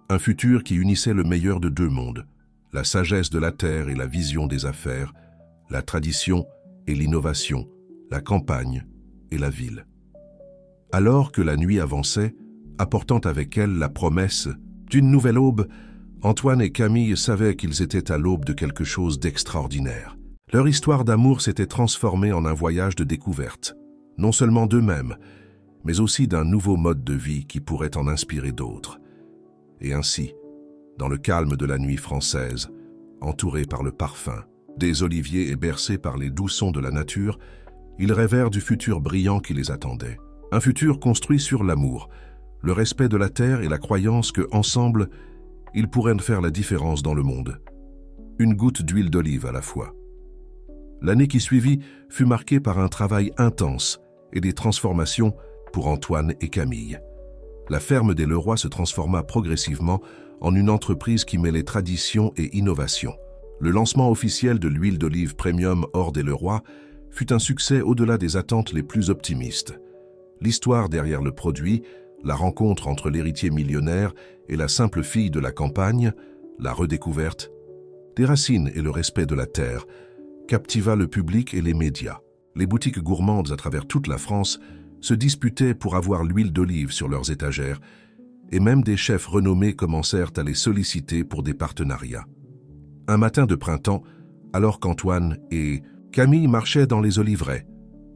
Un futur qui unissait le meilleur de deux mondes, la sagesse de la terre et la vision des affaires, la tradition et l'innovation, la campagne et la ville. Alors que la nuit avançait, apportant avec elle la promesse d'une nouvelle aube, Antoine et Camille savaient qu'ils étaient à l'aube de quelque chose d'extraordinaire. Leur histoire d'amour s'était transformée en un voyage de découverte, non seulement d'eux-mêmes, mais aussi d'un nouveau mode de vie qui pourrait en inspirer d'autres. Et ainsi, dans le calme de la nuit française, entourés par le parfum des oliviers et bercés par les doux sons de la nature, ils rêvèrent du futur brillant qui les attendait. Un futur construit sur l'amour, le respect de la terre et la croyance que, ensemble, ils pourraient faire la différence dans le monde. Une goutte d'huile d'olive à la fois. L'année qui suivit fut marquée par un travail intense et des transformations pour Antoine et Camille. La ferme des Leroy se transforma progressivement en une entreprise qui mêlait tradition et innovation. Le lancement officiel de l'huile d'olive premium hors des Leroy fut un succès au-delà des attentes les plus optimistes. L'histoire derrière le produit, la rencontre entre l'héritier millionnaire et la simple fille de la campagne, la redécouverte des racines et le respect de la terre, captiva le public et les médias. Les boutiques gourmandes à travers toute la France se disputaient pour avoir l'huile d'olive sur leurs étagères, et même des chefs renommés commencèrent à les solliciter pour des partenariats. Un matin de printemps, alors qu'Antoine et Camille marchaient dans les oliveraies,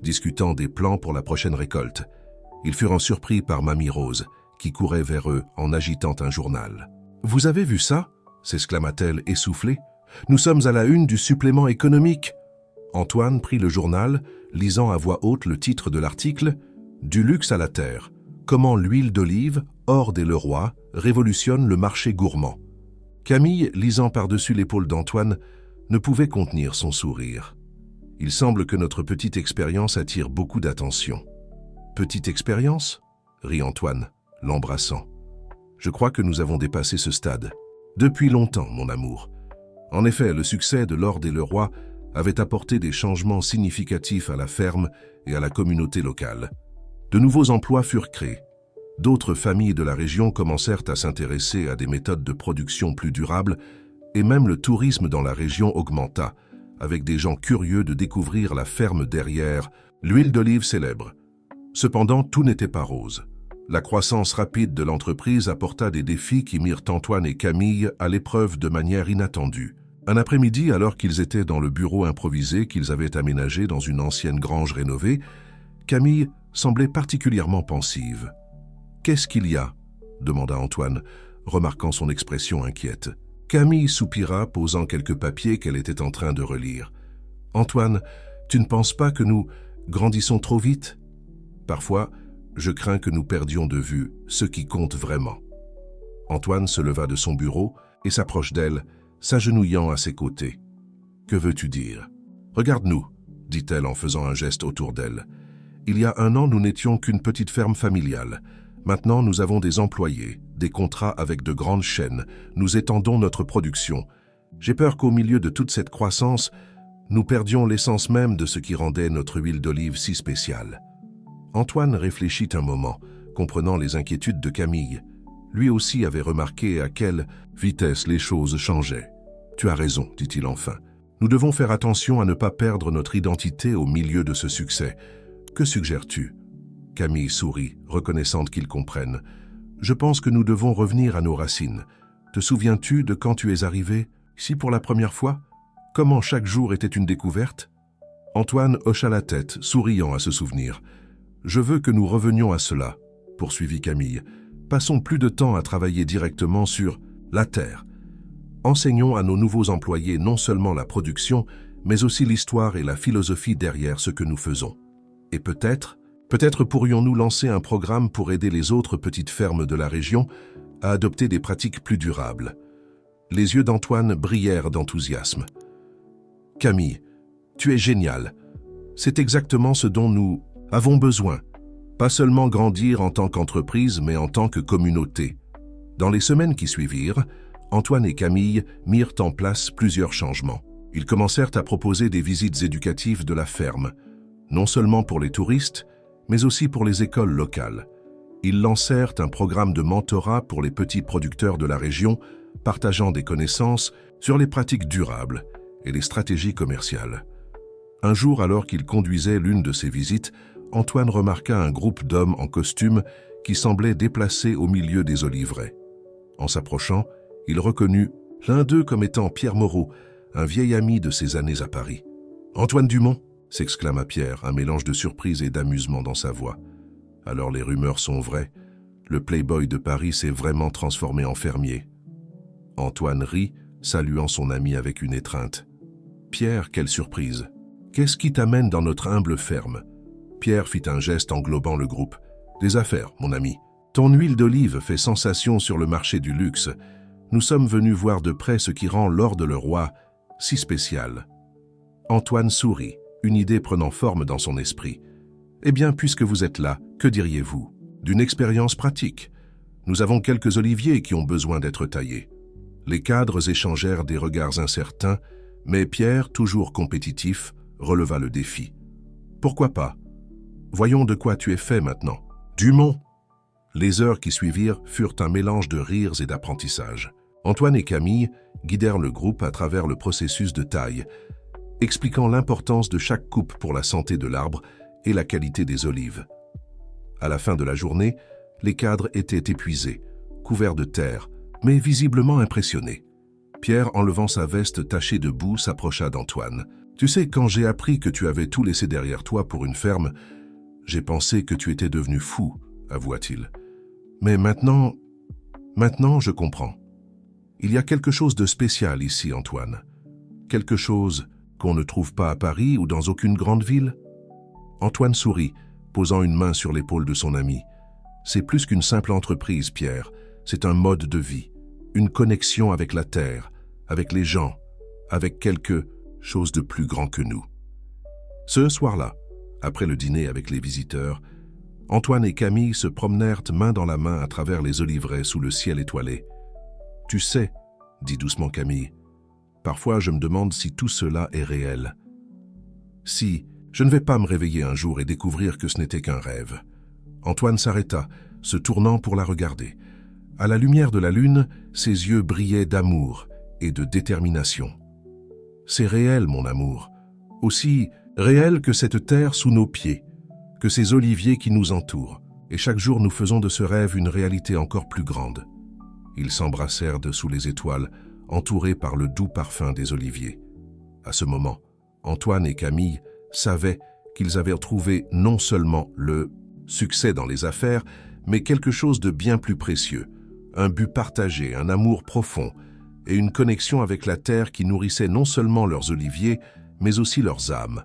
discutant des plans pour la prochaine récolte, ils furent surpris par Mamie Rose, qui courait vers eux en agitant un journal. « Vous avez vu ça ?» s'exclama-t-elle essoufflée. « Nous sommes à la une du supplément économique. » Antoine prit le journal, lisant à voix haute le titre de l'article « Du luxe à la terre. Comment l'huile d'olive, hors des Leroy, révolutionne le marché gourmand. » Camille, lisant par-dessus l'épaule d'Antoine, ne pouvait contenir son sourire. « Il semble que notre petite expérience attire beaucoup d'attention. » Petite expérience » rit Antoine, l'embrassant. « Je crois que nous avons dépassé ce stade. Depuis longtemps, mon amour. En effet, le succès de Lord et le Roi avait apporté des changements significatifs à la ferme et à la communauté locale. De nouveaux emplois furent créés. D'autres familles de la région commencèrent à s'intéresser à des méthodes de production plus durables et même le tourisme dans la région augmenta, avec des gens curieux de découvrir la ferme derrière, l'huile d'olive célèbre. Cependant, tout n'était pas rose. La croissance rapide de l'entreprise apporta des défis qui mirent Antoine et Camille à l'épreuve de manière inattendue. Un après-midi, alors qu'ils étaient dans le bureau improvisé qu'ils avaient aménagé dans une ancienne grange rénovée, Camille semblait particulièrement pensive. « Qu'est-ce qu'il y a » demanda Antoine, remarquant son expression inquiète. Camille soupira, posant quelques papiers qu'elle était en train de relire. « Antoine, tu ne penses pas que nous grandissons trop vite ? Parfois, je crains que nous perdions de vue ce qui compte vraiment. » Antoine se leva de son bureau et s'approche d'elle, s'agenouillant à ses côtés. « Que veux-tu dire ?»« Regarde-nous, » dit-elle en faisant un geste autour d'elle. « Il y a 1 an, nous n'étions qu'une petite ferme familiale. Maintenant, nous avons des employés, des contrats avec de grandes chaînes. Nous étendons notre production. J'ai peur qu'au milieu de toute cette croissance, nous perdions l'essence même de ce qui rendait notre huile d'olive si spéciale. » Antoine réfléchit un moment, comprenant les inquiétudes de Camille. Lui aussi avait remarqué à quelle vitesse les choses changeaient. « Tu as raison, dit-il enfin. Nous devons faire attention à ne pas perdre notre identité au milieu de ce succès. Que suggères-tu » Camille sourit, reconnaissante qu'ils comprennent. « Je pense que nous devons revenir à nos racines. Te souviens-tu de quand tu es arrivé, ici pour la première fois? Comment chaque jour était une découverte ?» Antoine hocha la tête, souriant à ce souvenir. « Je veux que nous revenions à cela, » poursuivit Camille. « Passons plus de temps à travailler directement sur la terre. Enseignons à nos nouveaux employés non seulement la production, mais aussi l'histoire et la philosophie derrière ce que nous faisons. Et peut-être pourrions-nous lancer un programme pour aider les autres petites fermes de la région à adopter des pratiques plus durables. » Les yeux d'Antoine brillèrent d'enthousiasme. « Camille, tu es géniale. C'est exactement ce dont nous avons besoin. Pas seulement grandir en tant qu'entreprise, mais en tant que communauté. » Dans les semaines qui suivirent, Antoine et Camille mirent en place plusieurs changements. Ils commencèrent à proposer des visites éducatives de la ferme, non seulement pour les touristes, mais aussi pour les écoles locales. Ils lancèrent un programme de mentorat pour les petits producteurs de la région, partageant des connaissances sur les pratiques durables et les stratégies commerciales. Un jour, alors qu'il conduisait l'une de ces visites, Antoine remarqua un groupe d'hommes en costume qui semblait déplacé au milieu des oliveraies. En s'approchant, il reconnut l'un d'eux comme étant Pierre Moreau, un vieil ami de ses années à Paris. « Antoine Dumont !» s'exclama Pierre, un mélange de surprise et d'amusement dans sa voix. « Alors les rumeurs sont vraies. Le playboy de Paris s'est vraiment transformé en fermier. » Antoine rit, saluant son ami avec une étreinte. « Pierre, quelle surprise! Qu'est-ce qui t'amène dans notre humble ferme ?» Pierre fit un geste englobant le groupe. « Des affaires, mon ami. Ton huile d'olive fait sensation sur le marché du luxe. Nous sommes venus voir de près ce qui rend Lord le Roi si spécial. » Antoine sourit, une idée prenant forme dans son esprit. « Eh bien, puisque vous êtes là, que diriez-vous d'une expérience pratique? Nous avons quelques oliviers qui ont besoin d'être taillés. » Les cadres échangèrent des regards incertains, mais Pierre, toujours compétitif, releva le défi. « Pourquoi pas? Voyons de quoi tu es fait maintenant. »« Dumont !» Les heures qui suivirent furent un mélange de rires et d'apprentissage. Antoine et Camille guidèrent le groupe à travers le processus de taille, expliquant l'importance de chaque coupe pour la santé de l'arbre et la qualité des olives. À la fin de la journée, les cadres étaient épuisés, couverts de terre, mais visiblement impressionnés. Pierre, enlevant sa veste tachée de boue, s'approcha d'Antoine. « Tu sais, quand j'ai appris que tu avais tout laissé derrière toi pour une ferme, j'ai pensé que tu étais devenu fou, avoua-t-il. Mais maintenant, je comprends. Il y a quelque chose de spécial ici, Antoine. Quelque chose qu'on ne trouve pas à Paris ou dans aucune grande ville. » Antoine sourit, posant une main sur l'épaule de son ami. « C'est plus qu'une simple entreprise, Pierre. C'est un mode de vie, une connexion avec la terre, avec les gens, avec quelque chose de plus grand que nous. » Ce soir-là, après le dîner avec les visiteurs, Antoine et Camille se promenèrent main dans la main à travers les oliveraies sous le ciel étoilé. « Tu sais, » dit doucement Camille, « parfois je me demande si tout cela est réel. Si, je ne vais pas me réveiller un jour et découvrir que ce n'était qu'un rêve. » Antoine s'arrêta, se tournant pour la regarder. À la lumière de la lune, ses yeux brillaient d'amour et de détermination. « C'est réel, mon amour, aussi réel que cette terre sous nos pieds, que ces oliviers qui nous entourent, et chaque jour nous faisons de ce rêve une réalité encore plus grande. » Ils s'embrassèrent dessous les étoiles, entourés par le doux parfum des oliviers. À ce moment, Antoine et Camille savaient qu'ils avaient trouvé non seulement le succès dans les affaires, mais quelque chose de bien plus précieux, un but partagé, un amour profond et une connexion avec la terre qui nourrissait non seulement leurs oliviers, mais aussi leurs âmes.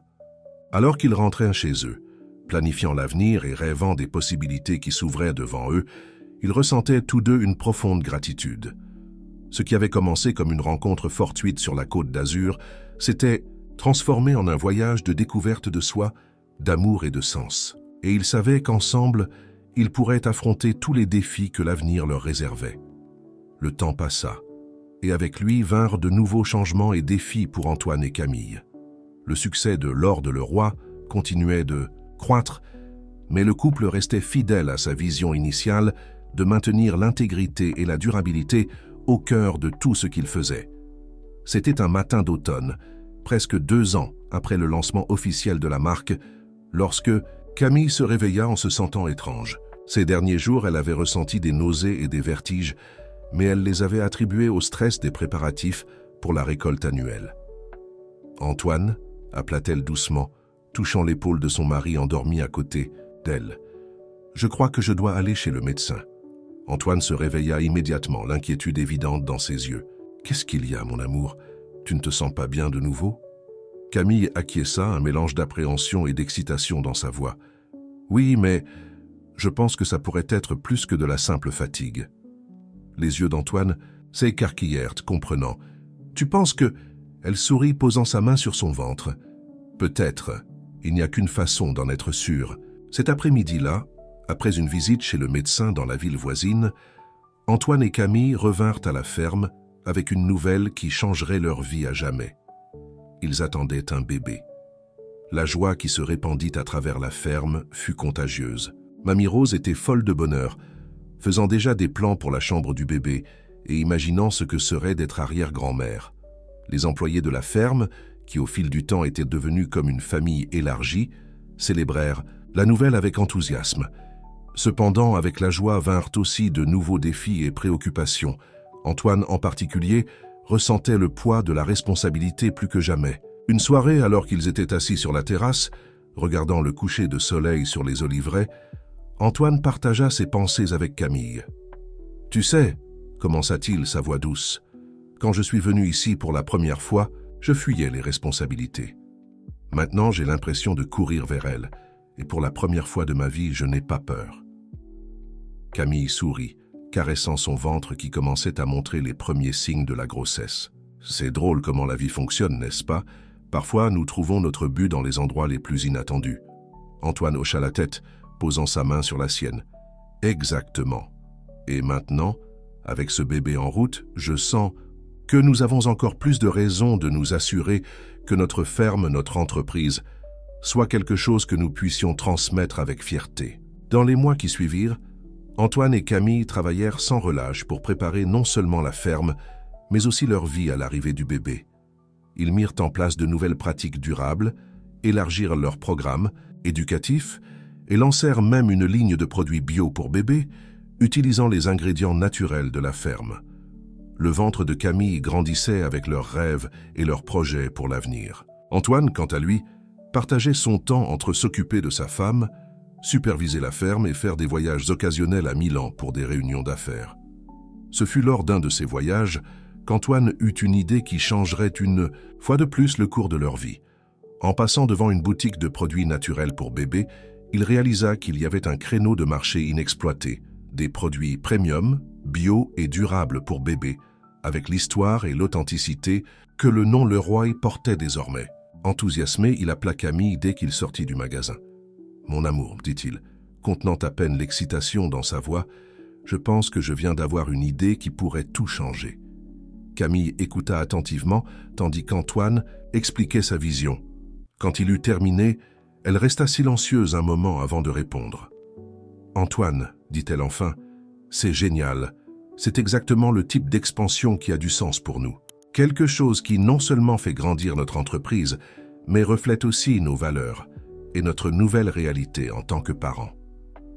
Alors qu'ils rentraient chez eux, planifiant l'avenir et rêvant des possibilités qui s'ouvraient devant eux, ils ressentaient tous deux une profonde gratitude. Ce qui avait commencé comme une rencontre fortuite sur la côte d'Azur s'était transformé en un voyage de découverte de soi, d'amour et de sens. Et ils savaient qu'ensemble, ils pourraient affronter tous les défis que l'avenir leur réservait. Le temps passa, et avec lui vinrent de nouveaux changements et défis pour Antoine et Camille. Le succès de Lord le Roi continuait de croître, mais le couple restait fidèle à sa vision initiale de maintenir l'intégrité et la durabilité au cœur de tout ce qu'il faisait. C'était un matin d'automne, presque 2 ans après le lancement officiel de la marque, lorsque Camille se réveilla en se sentant étrange. Ces derniers jours, elle avait ressenti des nausées et des vertiges, mais elle les avait attribués au stress des préparatifs pour la récolte annuelle. « Antoine » appela-t-elle doucement, touchant l'épaule de son mari endormi à côté d'elle. « Je crois que je dois aller chez le médecin. » Antoine se réveilla immédiatement, l'inquiétude évidente dans ses yeux. « Qu'est-ce qu'il y a, mon amour? Tu ne te sens pas bien de nouveau ?» Camille acquiesça, un mélange d'appréhension et d'excitation dans sa voix. « Oui, mais je pense que ça pourrait être plus que de la simple fatigue. » Les yeux d'Antoine s'écarquillèrent, comprenant. « Tu penses que... » Elle sourit, posant sa main sur son ventre. « Peut-être. Il n'y a qu'une façon d'en être sûr. » Cet après-midi-là, après une visite chez le médecin dans la ville voisine, Antoine et Camille revinrent à la ferme avec une nouvelle qui changerait leur vie à jamais. Ils attendaient un bébé. La joie qui se répandit à travers la ferme fut contagieuse. Mamie Rose était folle de bonheur, faisant déjà des plans pour la chambre du bébé et imaginant ce que serait d'être arrière-grand-mère. Les employés de la ferme, qui au fil du temps étaient devenus comme une famille élargie, célébrèrent la nouvelle avec enthousiasme. Cependant, avec la joie vinrent aussi de nouveaux défis et préoccupations. Antoine, en particulier, ressentait le poids de la responsabilité plus que jamais. Une soirée, alors qu'ils étaient assis sur la terrasse, regardant le coucher de soleil sur les oliveraies, Antoine partagea ses pensées avec Camille. « Tu sais, » commença-t-il, sa voix douce, « quand je suis venu ici pour la première fois, je fuyais les responsabilités. Maintenant, j'ai l'impression de courir vers elles, et pour la première fois de ma vie, je n'ai pas peur. » Camille sourit, caressant son ventre qui commençait à montrer les premiers signes de la grossesse. « C'est drôle comment la vie fonctionne, n'est-ce pas? Parfois, nous trouvons notre but dans les endroits les plus inattendus. » Antoine hocha la tête, posant sa main sur la sienne. « Exactement. Et maintenant, avec ce bébé en route, je sens que nous avons encore plus de raisons de nous assurer que notre ferme, notre entreprise, soit quelque chose que nous puissions transmettre avec fierté. » Dans les mois qui suivirent, Antoine et Camille travaillèrent sans relâche pour préparer non seulement la ferme, mais aussi leur vie à l'arrivée du bébé. Ils mirent en place de nouvelles pratiques durables, élargirent leurs programmes éducatifs et lancèrent même une ligne de produits bio pour bébés, utilisant les ingrédients naturels de la ferme. Le ventre de Camille grandissait avec leurs rêves et leurs projets pour l'avenir. Antoine, quant à lui, partageait son temps entre s'occuper de sa femme, superviser la ferme et faire des voyages occasionnels à Milan pour des réunions d'affaires. Ce fut lors d'un de ces voyages qu'Antoine eut une idée qui changerait une fois de plus le cours de leur vie. En passant devant une boutique de produits naturels pour bébés, il réalisa qu'il y avait un créneau de marché inexploité, des produits premium, bio et durables pour bébés, avec l'histoire et l'authenticité que le nom Leroy portait désormais. Enthousiasmé, il appela Camille dès qu'il sortit du magasin. « Mon amour, dit-il, contenant à peine l'excitation dans sa voix, « Je pense que je viens d'avoir une idée qui pourrait tout changer. » Camille écouta attentivement, tandis qu'Antoine expliquait sa vision. Quand il eut terminé, elle resta silencieuse un moment avant de répondre. « Antoine, dit-elle enfin, c'est génial. C'est exactement le type d'expansion qui a du sens pour nous. Quelque chose qui non seulement fait grandir notre entreprise, mais reflète aussi nos valeurs et notre nouvelle réalité en tant que parents. »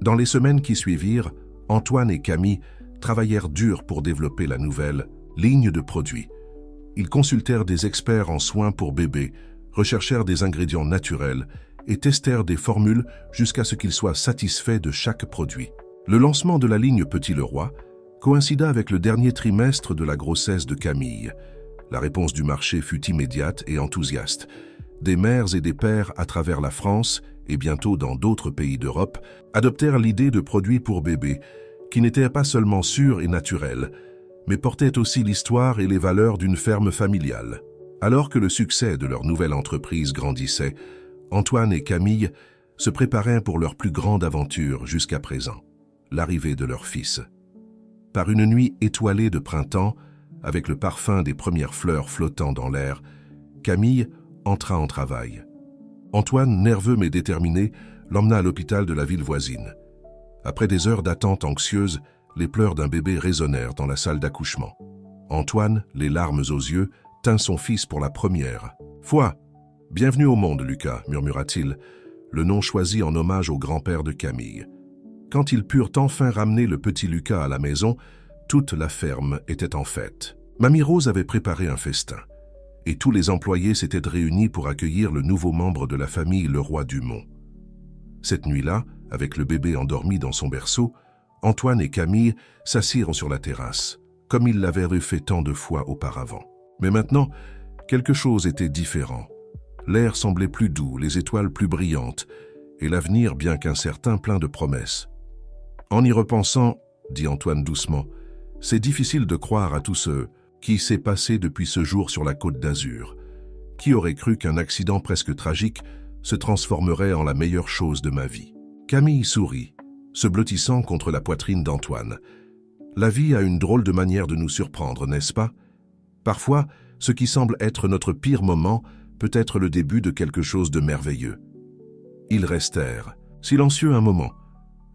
Dans les semaines qui suivirent, Antoine et Camille travaillèrent dur pour développer la nouvelle ligne de produits. Ils consultèrent des experts en soins pour bébés, recherchèrent des ingrédients naturels et testèrent des formules jusqu'à ce qu'ils soient satisfaits de chaque produit. Le lancement de la ligne Petit Le Roi coïncida avec le dernier trimestre de la grossesse de Camille. La réponse du marché fut immédiate et enthousiaste. Des mères et des pères à travers la France et bientôt dans d'autres pays d'Europe adoptèrent l'idée de produits pour bébés qui n'étaient pas seulement sûrs et naturels, mais portaient aussi l'histoire et les valeurs d'une ferme familiale. Alors que le succès de leur nouvelle entreprise grandissait, Antoine et Camille se préparaient pour leur plus grande aventure jusqu'à présent, l'arrivée de leur fils. Par une nuit étoilée de printemps, avec le parfum des premières fleurs flottant dans l'air, Camille entra en travail. Antoine, nerveux mais déterminé, l'emmena à l'hôpital de la ville voisine. Après des heures d'attente anxieuse, les pleurs d'un bébé résonnèrent dans la salle d'accouchement. Antoine, les larmes aux yeux, tint son fils pour la première fois. « Bienvenue au monde, Lucas », murmura-t-il, le nom choisi en hommage au grand-père de Camille. Quand ils purent enfin ramener le petit Lucas à la maison, toute la ferme était en fête. Mamie Rose avait préparé un festin, et tous les employés s'étaient réunis pour accueillir le nouveau membre de la famille Leroy Dumont. Cette nuit-là, avec le bébé endormi dans son berceau, Antoine et Camille s'assirent sur la terrasse, comme ils l'avaient fait tant de fois auparavant. Mais maintenant, quelque chose était différent. L'air semblait plus doux, les étoiles plus brillantes, et l'avenir, bien qu'incertain, plein de promesses. « En y repensant, dit Antoine doucement, c'est difficile de croire à tout ce qui s'est passé depuis ce jour sur la Côte d'Azur. Qui aurait cru qu'un accident presque tragique se transformerait en la meilleure chose de ma vie ?» Camille sourit, se blottissant contre la poitrine d'Antoine. La vie a une drôle de manière de nous surprendre, n'est-ce pas? Parfois, ce qui semble être notre pire moment peut être le début de quelque chose de merveilleux. Ils restèrent, silencieux un moment,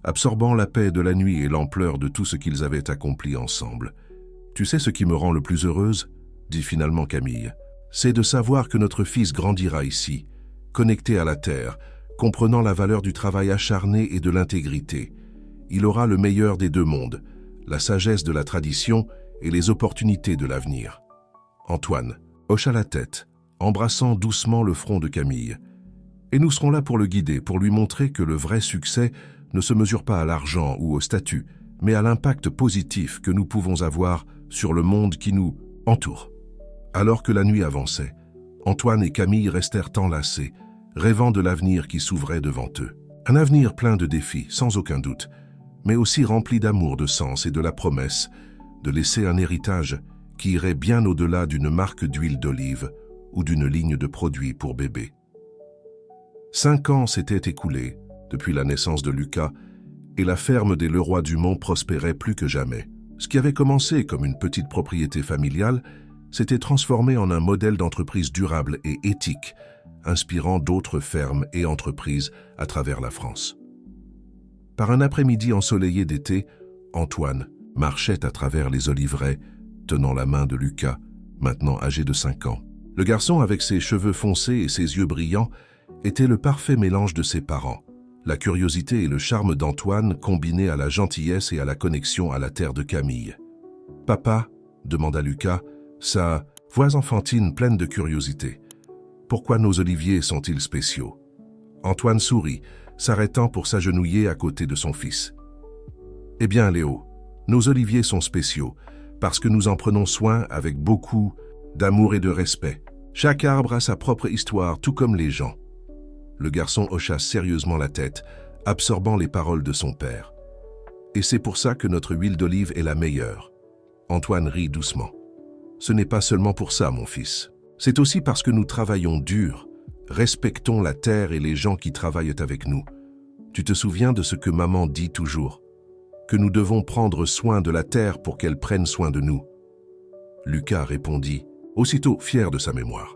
absorbant la paix de la nuit et l'ampleur de tout ce qu'ils avaient accompli ensemble. « Tu sais ce qui me rend le plus heureuse ?» dit finalement Camille. « C'est de savoir que notre fils grandira ici, connecté à la terre, comprenant la valeur du travail acharné et de l'intégrité. Il aura le meilleur des deux mondes, la sagesse de la tradition et les opportunités de l'avenir. » Antoine hocha la tête, embrassant doucement le front de Camille. « Et nous serons là pour le guider, pour lui montrer que le vrai succès ne se mesure pas à l'argent ou au statut, mais à l'impact positif que nous pouvons avoir sur le monde qui nous entoure. » Alors que la nuit avançait, Antoine et Camille restèrent enlacés, rêvant de l'avenir qui s'ouvrait devant eux. Un avenir plein de défis, sans aucun doute, mais aussi rempli d'amour, de sens et de la promesse de laisser un héritage qui irait bien au-delà d'une marque d'huile d'olive ou d'une ligne de produits pour bébés. 5 ans s'étaient écoulés depuis la naissance de Lucas et la ferme des Leroy Dumont prospérait plus que jamais. Ce qui avait commencé comme une petite propriété familiale s'était transformé en un modèle d'entreprise durable et éthique, inspirant d'autres fermes et entreprises à travers la France. Par un après-midi ensoleillé d'été, Antoine marchait à travers les oliveraies, tenant la main de Lucas, maintenant âgé de 5 ans. Le garçon, avec ses cheveux foncés et ses yeux brillants, était le parfait mélange de ses parents. La curiosité et le charme d'Antoine combinés à la gentillesse et à la connexion à la terre de Camille. « Papa » demanda Lucas, sa voix enfantine pleine de curiosité. « Pourquoi nos oliviers sont-ils spéciaux ?» Antoine sourit, s'arrêtant pour s'agenouiller à côté de son fils. « Eh bien, Léo, nos oliviers sont spéciaux parce que nous en prenons soin avec beaucoup d'amour et de respect. Chaque arbre a sa propre histoire, tout comme les gens. » Le garçon hocha sérieusement la tête, absorbant les paroles de son père. « Et c'est pour ça que notre huile d'olive est la meilleure. » Antoine rit doucement. « Ce n'est pas seulement pour ça, mon fils. C'est aussi parce que nous travaillons dur, respectons la terre et les gens qui travaillent avec nous. Tu te souviens de ce que maman dit toujours, que nous devons prendre soin de la terre pour qu'elle prenne soin de nous. Lucas répondit, aussitôt fier de sa mémoire.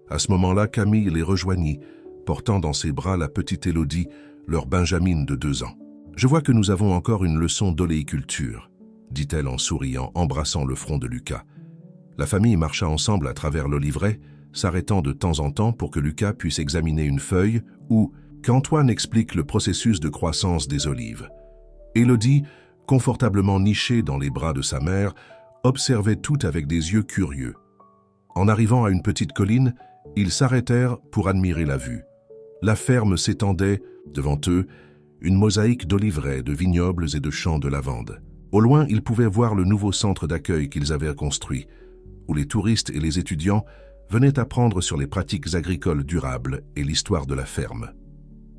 À ce moment-là, Camille les rejoignit, portant dans ses bras la petite Élodie, leur Benjamine de 2 ans. « Je vois que nous avons encore une leçon d'oléiculture, » dit-elle en souriant, embrassant le front de Lucas. La famille marcha ensemble à travers l'oliveraie, s'arrêtant de temps en temps pour que Lucas puisse examiner une feuille ou qu'Antoine explique le processus de croissance des olives. Élodie, confortablement nichée dans les bras de sa mère, observait tout avec des yeux curieux. En arrivant à une petite colline, ils s'arrêtèrent pour admirer la vue. La ferme s'étendait, devant eux, une mosaïque d'oliveraies, de vignobles et de champs de lavande. Au loin, ils pouvaient voir le nouveau centre d'accueil qu'ils avaient construit, où les touristes et les étudiants venaient apprendre sur les pratiques agricoles durables et l'histoire de la ferme.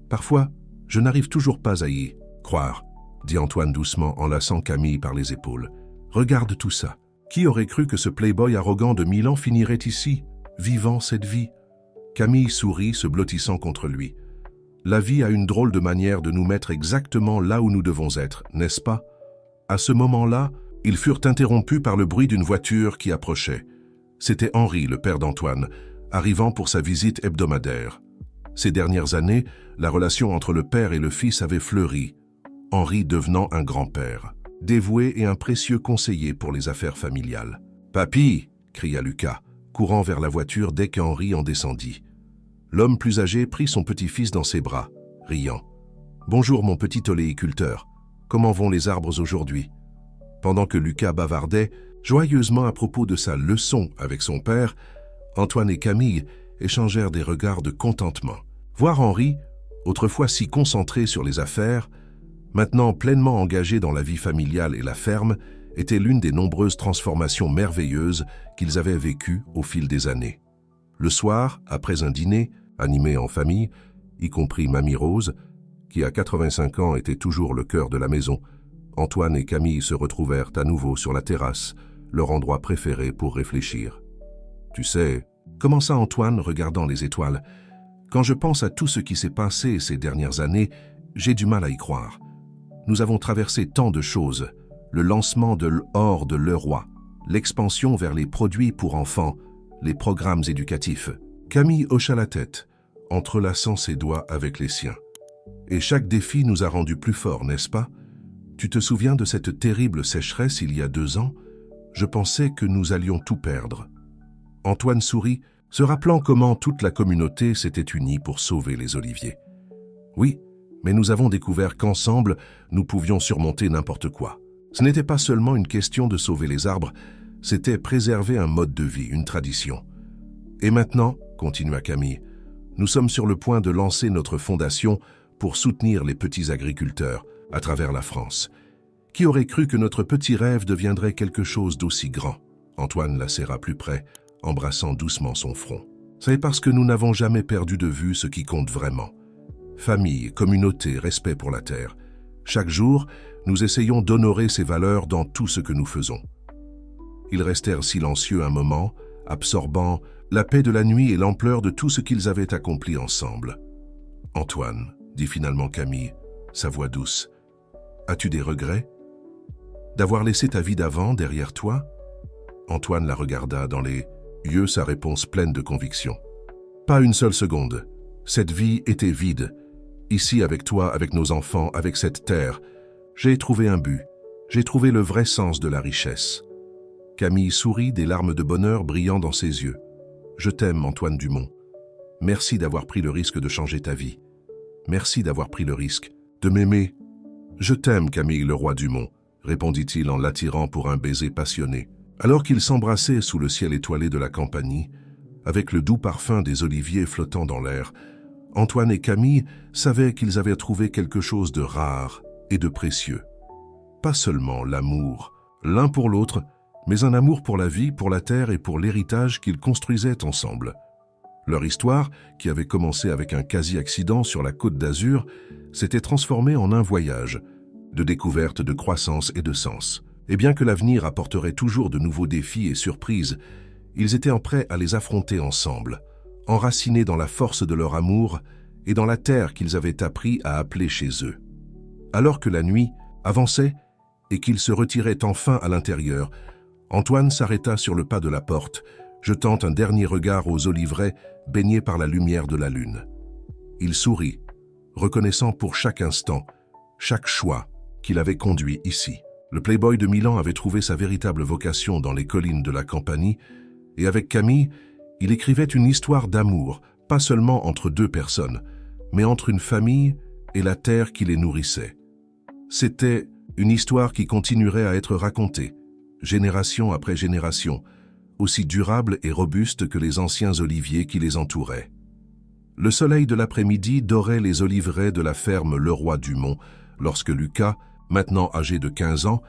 Parfois, je n'arrive toujours pas à y croire, dit Antoine doucement en lassant Camille par les épaules. Regarde tout ça. Qui aurait cru que ce playboy arrogant de Milan finirait ici, vivant cette vie? Camille sourit, se blottissant contre lui. La vie a une drôle de manière de nous mettre exactement là où nous devons être, n'est-ce pas? À ce moment-là, ils furent interrompus par le bruit d'une voiture qui approchait. C'était Henri, le père d'Antoine, arrivant pour sa visite hebdomadaire. Ces dernières années, la relation entre le père et le fils avait fleuri, Henri devenant un grand-père, dévoué et un précieux conseiller pour les affaires familiales. « Papy !» cria Lucas, courant vers la voiture dès qu'Henri en descendit. L'homme plus âgé prit son petit-fils dans ses bras, riant. « Bonjour mon petit oléiculteur, comment vont les arbres aujourd'hui ?» Pendant que Lucas bavardait joyeusement à propos de sa leçon avec son père, Antoine et Camille échangèrent des regards de contentement. Voir Henri, autrefois si concentré sur les affaires, maintenant pleinement engagé dans la vie familiale et la ferme, était l'une des nombreuses transformations merveilleuses qu'ils avaient vécues au fil des années. Le soir, après un dîner, animé en famille, y compris Mamie Rose, qui à 85 ans était toujours le cœur de la maison, Antoine et Camille se retrouvèrent à nouveau sur la terrasse, leur endroit préféré pour réfléchir. « Tu sais, » commença Antoine regardant les étoiles, « quand je pense à tout ce qui s'est passé ces dernières années, j'ai du mal à y croire. Nous avons traversé tant de choses, le lancement de l'or de Leroy, l'expansion vers les produits pour enfants, les programmes éducatifs. » Camille hocha la tête, entrelaçant ses doigts avec les siens. « Et chaque défi nous a rendus plus forts, n'est-ce pas? Tu te souviens de cette terrible sécheresse il y a 2 ans? Je pensais que nous allions tout perdre. » Antoine sourit, se rappelant comment toute la communauté s'était unie pour sauver les oliviers. « Oui, mais nous avons découvert qu'ensemble, nous pouvions surmonter n'importe quoi. Ce n'était pas seulement une question de sauver les arbres, c'était préserver un mode de vie, une tradition. Et maintenant, continua Camille, nous sommes sur le point de lancer notre fondation pour soutenir les petits agriculteurs à travers la France. Qui aurait cru que notre petit rêve deviendrait quelque chose d'aussi grand? » Antoine la serra plus près, embrassant doucement son front. « C'est parce que nous n'avons jamais perdu de vue ce qui compte vraiment. Famille, communauté, respect pour la terre. Chaque jour, nous essayons d'honorer ces valeurs dans tout ce que nous faisons. » Ils restèrent silencieux un moment, absorbant la paix de la nuit et l'ampleur de tout ce qu'ils avaient accompli ensemble. « Antoine, » dit finalement Camille, sa voix douce, « as-tu des regrets? D'avoir laissé ta vie d'avant derrière toi ?» Antoine la regarda dans les yeux, sa réponse pleine de conviction. « Pas une seule seconde. Cette vie était vide. Ici avec toi, avec nos enfants, avec cette terre, j'ai trouvé un but. J'ai trouvé le vrai sens de la richesse. » Camille sourit, des larmes de bonheur brillant dans ses yeux. « Je t'aime, Antoine Dumont. Merci d'avoir pris le risque de changer ta vie. Merci d'avoir pris le risque de m'aimer. »« Je t'aime, Camille Leroy-Dumont, » répondit-il en l'attirant pour un baiser passionné. Alors qu'ils s'embrassaient sous le ciel étoilé de la Campanie, avec le doux parfum des oliviers flottant dans l'air, Antoine et Camille savaient qu'ils avaient trouvé quelque chose de rare et de précieux. Pas seulement l'amour, l'un pour l'autre, mais un amour pour la vie, pour la terre et pour l'héritage qu'ils construisaient ensemble. Leur histoire, qui avait commencé avec un quasi-accident sur la Côte d'Azur, s'était transformée en un voyage, de découverte, de croissance et de sens. Et bien que l'avenir apporterait toujours de nouveaux défis et surprises, ils étaient prêts à les affronter ensemble, enracinés dans la force de leur amour et dans la terre qu'ils avaient appris à appeler chez eux. Alors que la nuit avançait et qu'ils se retiraient enfin à l'intérieur, Antoine s'arrêta sur le pas de la porte, jetant un dernier regard aux oliveraies baignés par la lumière de la lune. Il sourit, reconnaissant pour chaque instant, chaque choix qu'il avait conduit ici. Le playboy de Milan avait trouvé sa véritable vocation dans les collines de la Campanie, et avec Camille, il écrivait une histoire d'amour, pas seulement entre deux personnes, mais entre une famille et la terre qui les nourrissait. C'était une histoire qui continuerait à être racontée, génération après génération, aussi durable et robuste que les anciens oliviers qui les entouraient. Le soleil de l'après-midi dorait les oliveraies de la ferme Leroy-Dumont lorsque Lucas, maintenant âgé de 15 ans,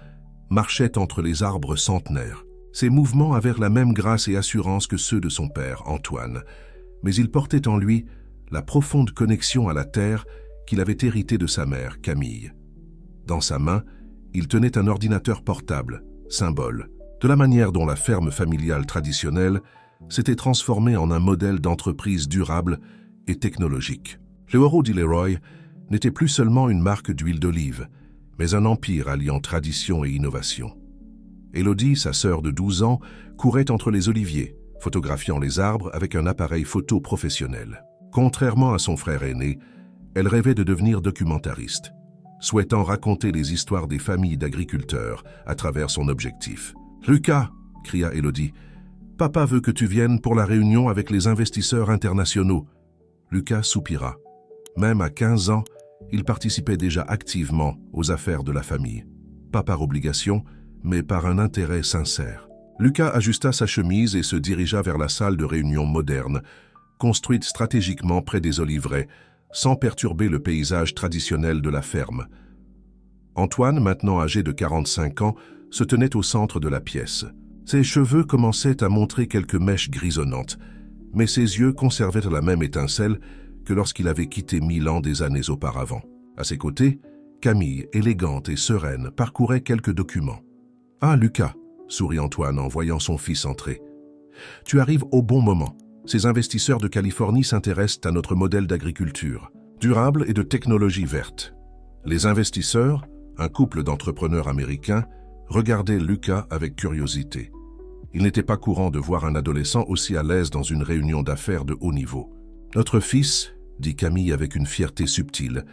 marchait entre les arbres centenaires. Ses mouvements avaient la même grâce et assurance que ceux de son père, Antoine, mais il portait en lui la profonde connexion à la terre qu'il avait héritée de sa mère, Camille. Dans sa main, il tenait un ordinateur portable, symbole, de la manière dont la ferme familiale traditionnelle s'était transformée en un modèle d'entreprise durable et technologique. Le Leroy di Leroy n'était plus seulement une marque d'huile d'olive, mais un empire alliant tradition et innovation. Élodie, sa sœur de 12 ans, courait entre les oliviers, photographiant les arbres avec un appareil photo professionnel. Contrairement à son frère aîné, elle rêvait de devenir documentariste, souhaitant raconter les histoires des familles d'agriculteurs à travers son objectif. « Lucas !» cria Élodie. « Papa veut que tu viennes pour la réunion avec les investisseurs internationaux. » Lucas soupira. Même à 15 ans, il participait déjà activement aux affaires de la famille. Pas par obligation, mais par un intérêt sincère. Lucas ajusta sa chemise et se dirigea vers la salle de réunion moderne, construite stratégiquement près des oliveraies, sans perturber le paysage traditionnel de la ferme. Antoine, maintenant âgé de 45 ans, se tenait au centre de la pièce. Ses cheveux commençaient à montrer quelques mèches grisonnantes, mais ses yeux conservaient la même étincelle que lorsqu'il avait quitté Milan des années auparavant. À ses côtés, Camille, élégante et sereine, parcourait quelques documents. « Ah, Lucas !» sourit Antoine en voyant son fils entrer. « Tu arrives au bon moment. Ces investisseurs de Californie s'intéressent à notre modèle d'agriculture, durable et de technologie verte. » Les investisseurs, un couple d'entrepreneurs américains, regardaient Lucas avec curiosité. Il n'était pas courant de voir un adolescent aussi à l'aise dans une réunion d'affaires de haut niveau. « Notre fils, » dit Camille avec une fierté subtile,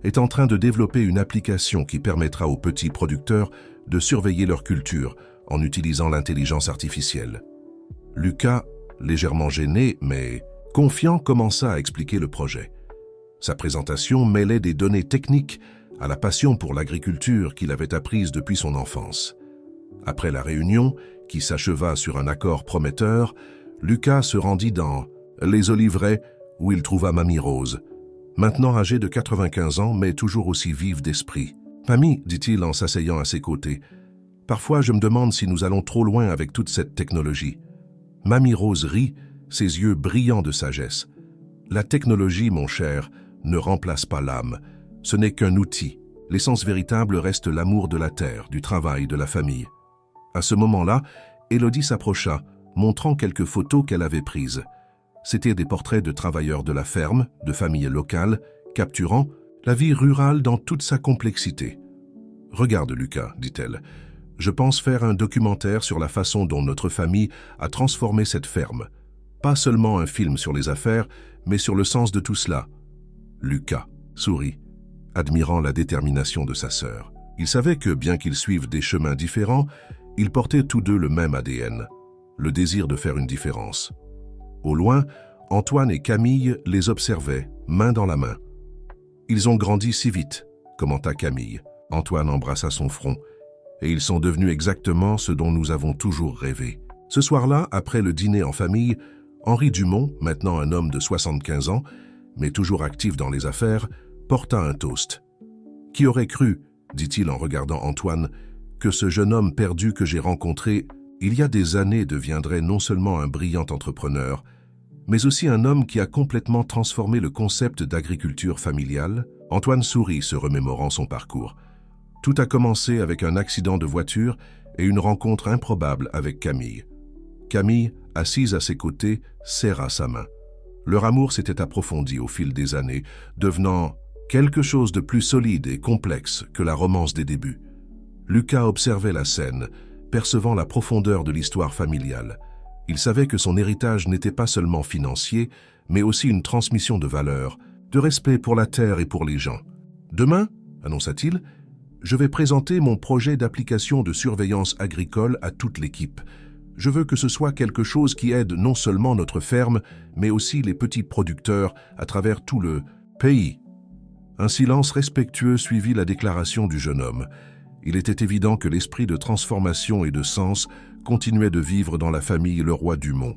est en train de développer une application qui permettra aux petits producteurs de surveiller leur culture en utilisant l'intelligence artificielle. Lucas, légèrement gêné, mais confiant, commença à expliquer le projet. Sa présentation mêlait des données techniques à la passion pour l'agriculture qu'il avait apprise depuis son enfance. Après la réunion, qui s'acheva sur un accord prometteur, Lucas se rendit dans les oliveraies où il trouva Mamie Rose, maintenant âgée de 95 ans mais toujours aussi vive d'esprit. « Mamie, dit-il en s'asseyant à ses côtés, parfois je me demande si nous allons trop loin avec toute cette technologie. » Mamie Rose rit, ses yeux brillants de sagesse. « La technologie, mon cher, ne remplace pas l'âme. Ce n'est qu'un outil. L'essence véritable reste l'amour de la terre, du travail, de la famille. » À ce moment-là, Élodie s'approcha, montrant quelques photos qu'elle avait prises. C'étaient des portraits de travailleurs de la ferme, de familles locales, capturant la vie rurale dans toute sa complexité. « Regarde, Lucas, dit-elle, je pense faire un documentaire sur la façon dont notre famille a transformé cette ferme. Pas seulement un film sur les affaires, mais sur le sens de tout cela. » Lucas sourit, admirant la détermination de sa sœur. Il savait que, bien qu'ils suivent des chemins différents, ils portaient tous deux le même ADN, le désir de faire une différence. Au loin, Antoine et Camille les observaient, main dans la main. « Ils ont grandi si vite », commenta Camille. Antoine embrassa son front. « Et ils sont devenus exactement ce dont nous avons toujours rêvé. » Ce soir-là, après le dîner en famille, Henri Dumont, maintenant un homme de 75 ans, mais toujours actif dans les affaires, porta un toast. « Qui aurait cru, dit-il en regardant Antoine, que ce jeune homme perdu que j'ai rencontré il y a des années deviendrait non seulement un brillant entrepreneur, mais aussi un homme qui a complètement transformé le concept d'agriculture familiale. » Antoine sourit, se remémorant son parcours. Tout a commencé avec un accident de voiture et une rencontre improbable avec Camille. Camille, assise à ses côtés, serra sa main. Leur amour s'était approfondi au fil des années, devenant quelque chose de plus solide et complexe que la romance des débuts. Lucas observait la scène, percevant la profondeur de l'histoire familiale. Il savait que son héritage n'était pas seulement financier, mais aussi une transmission de valeurs, de respect pour la terre et pour les gens. « Demain, annonça-t-il, je vais présenter mon projet d'application de surveillance agricole à toute l'équipe. Je veux que ce soit quelque chose qui aide non seulement notre ferme, mais aussi les petits producteurs à travers tout le pays. » Un silence respectueux suivit la déclaration du jeune homme. Il était évident que l'esprit de transformation et de sens continuait de vivre dans la famille Leroy Dumont.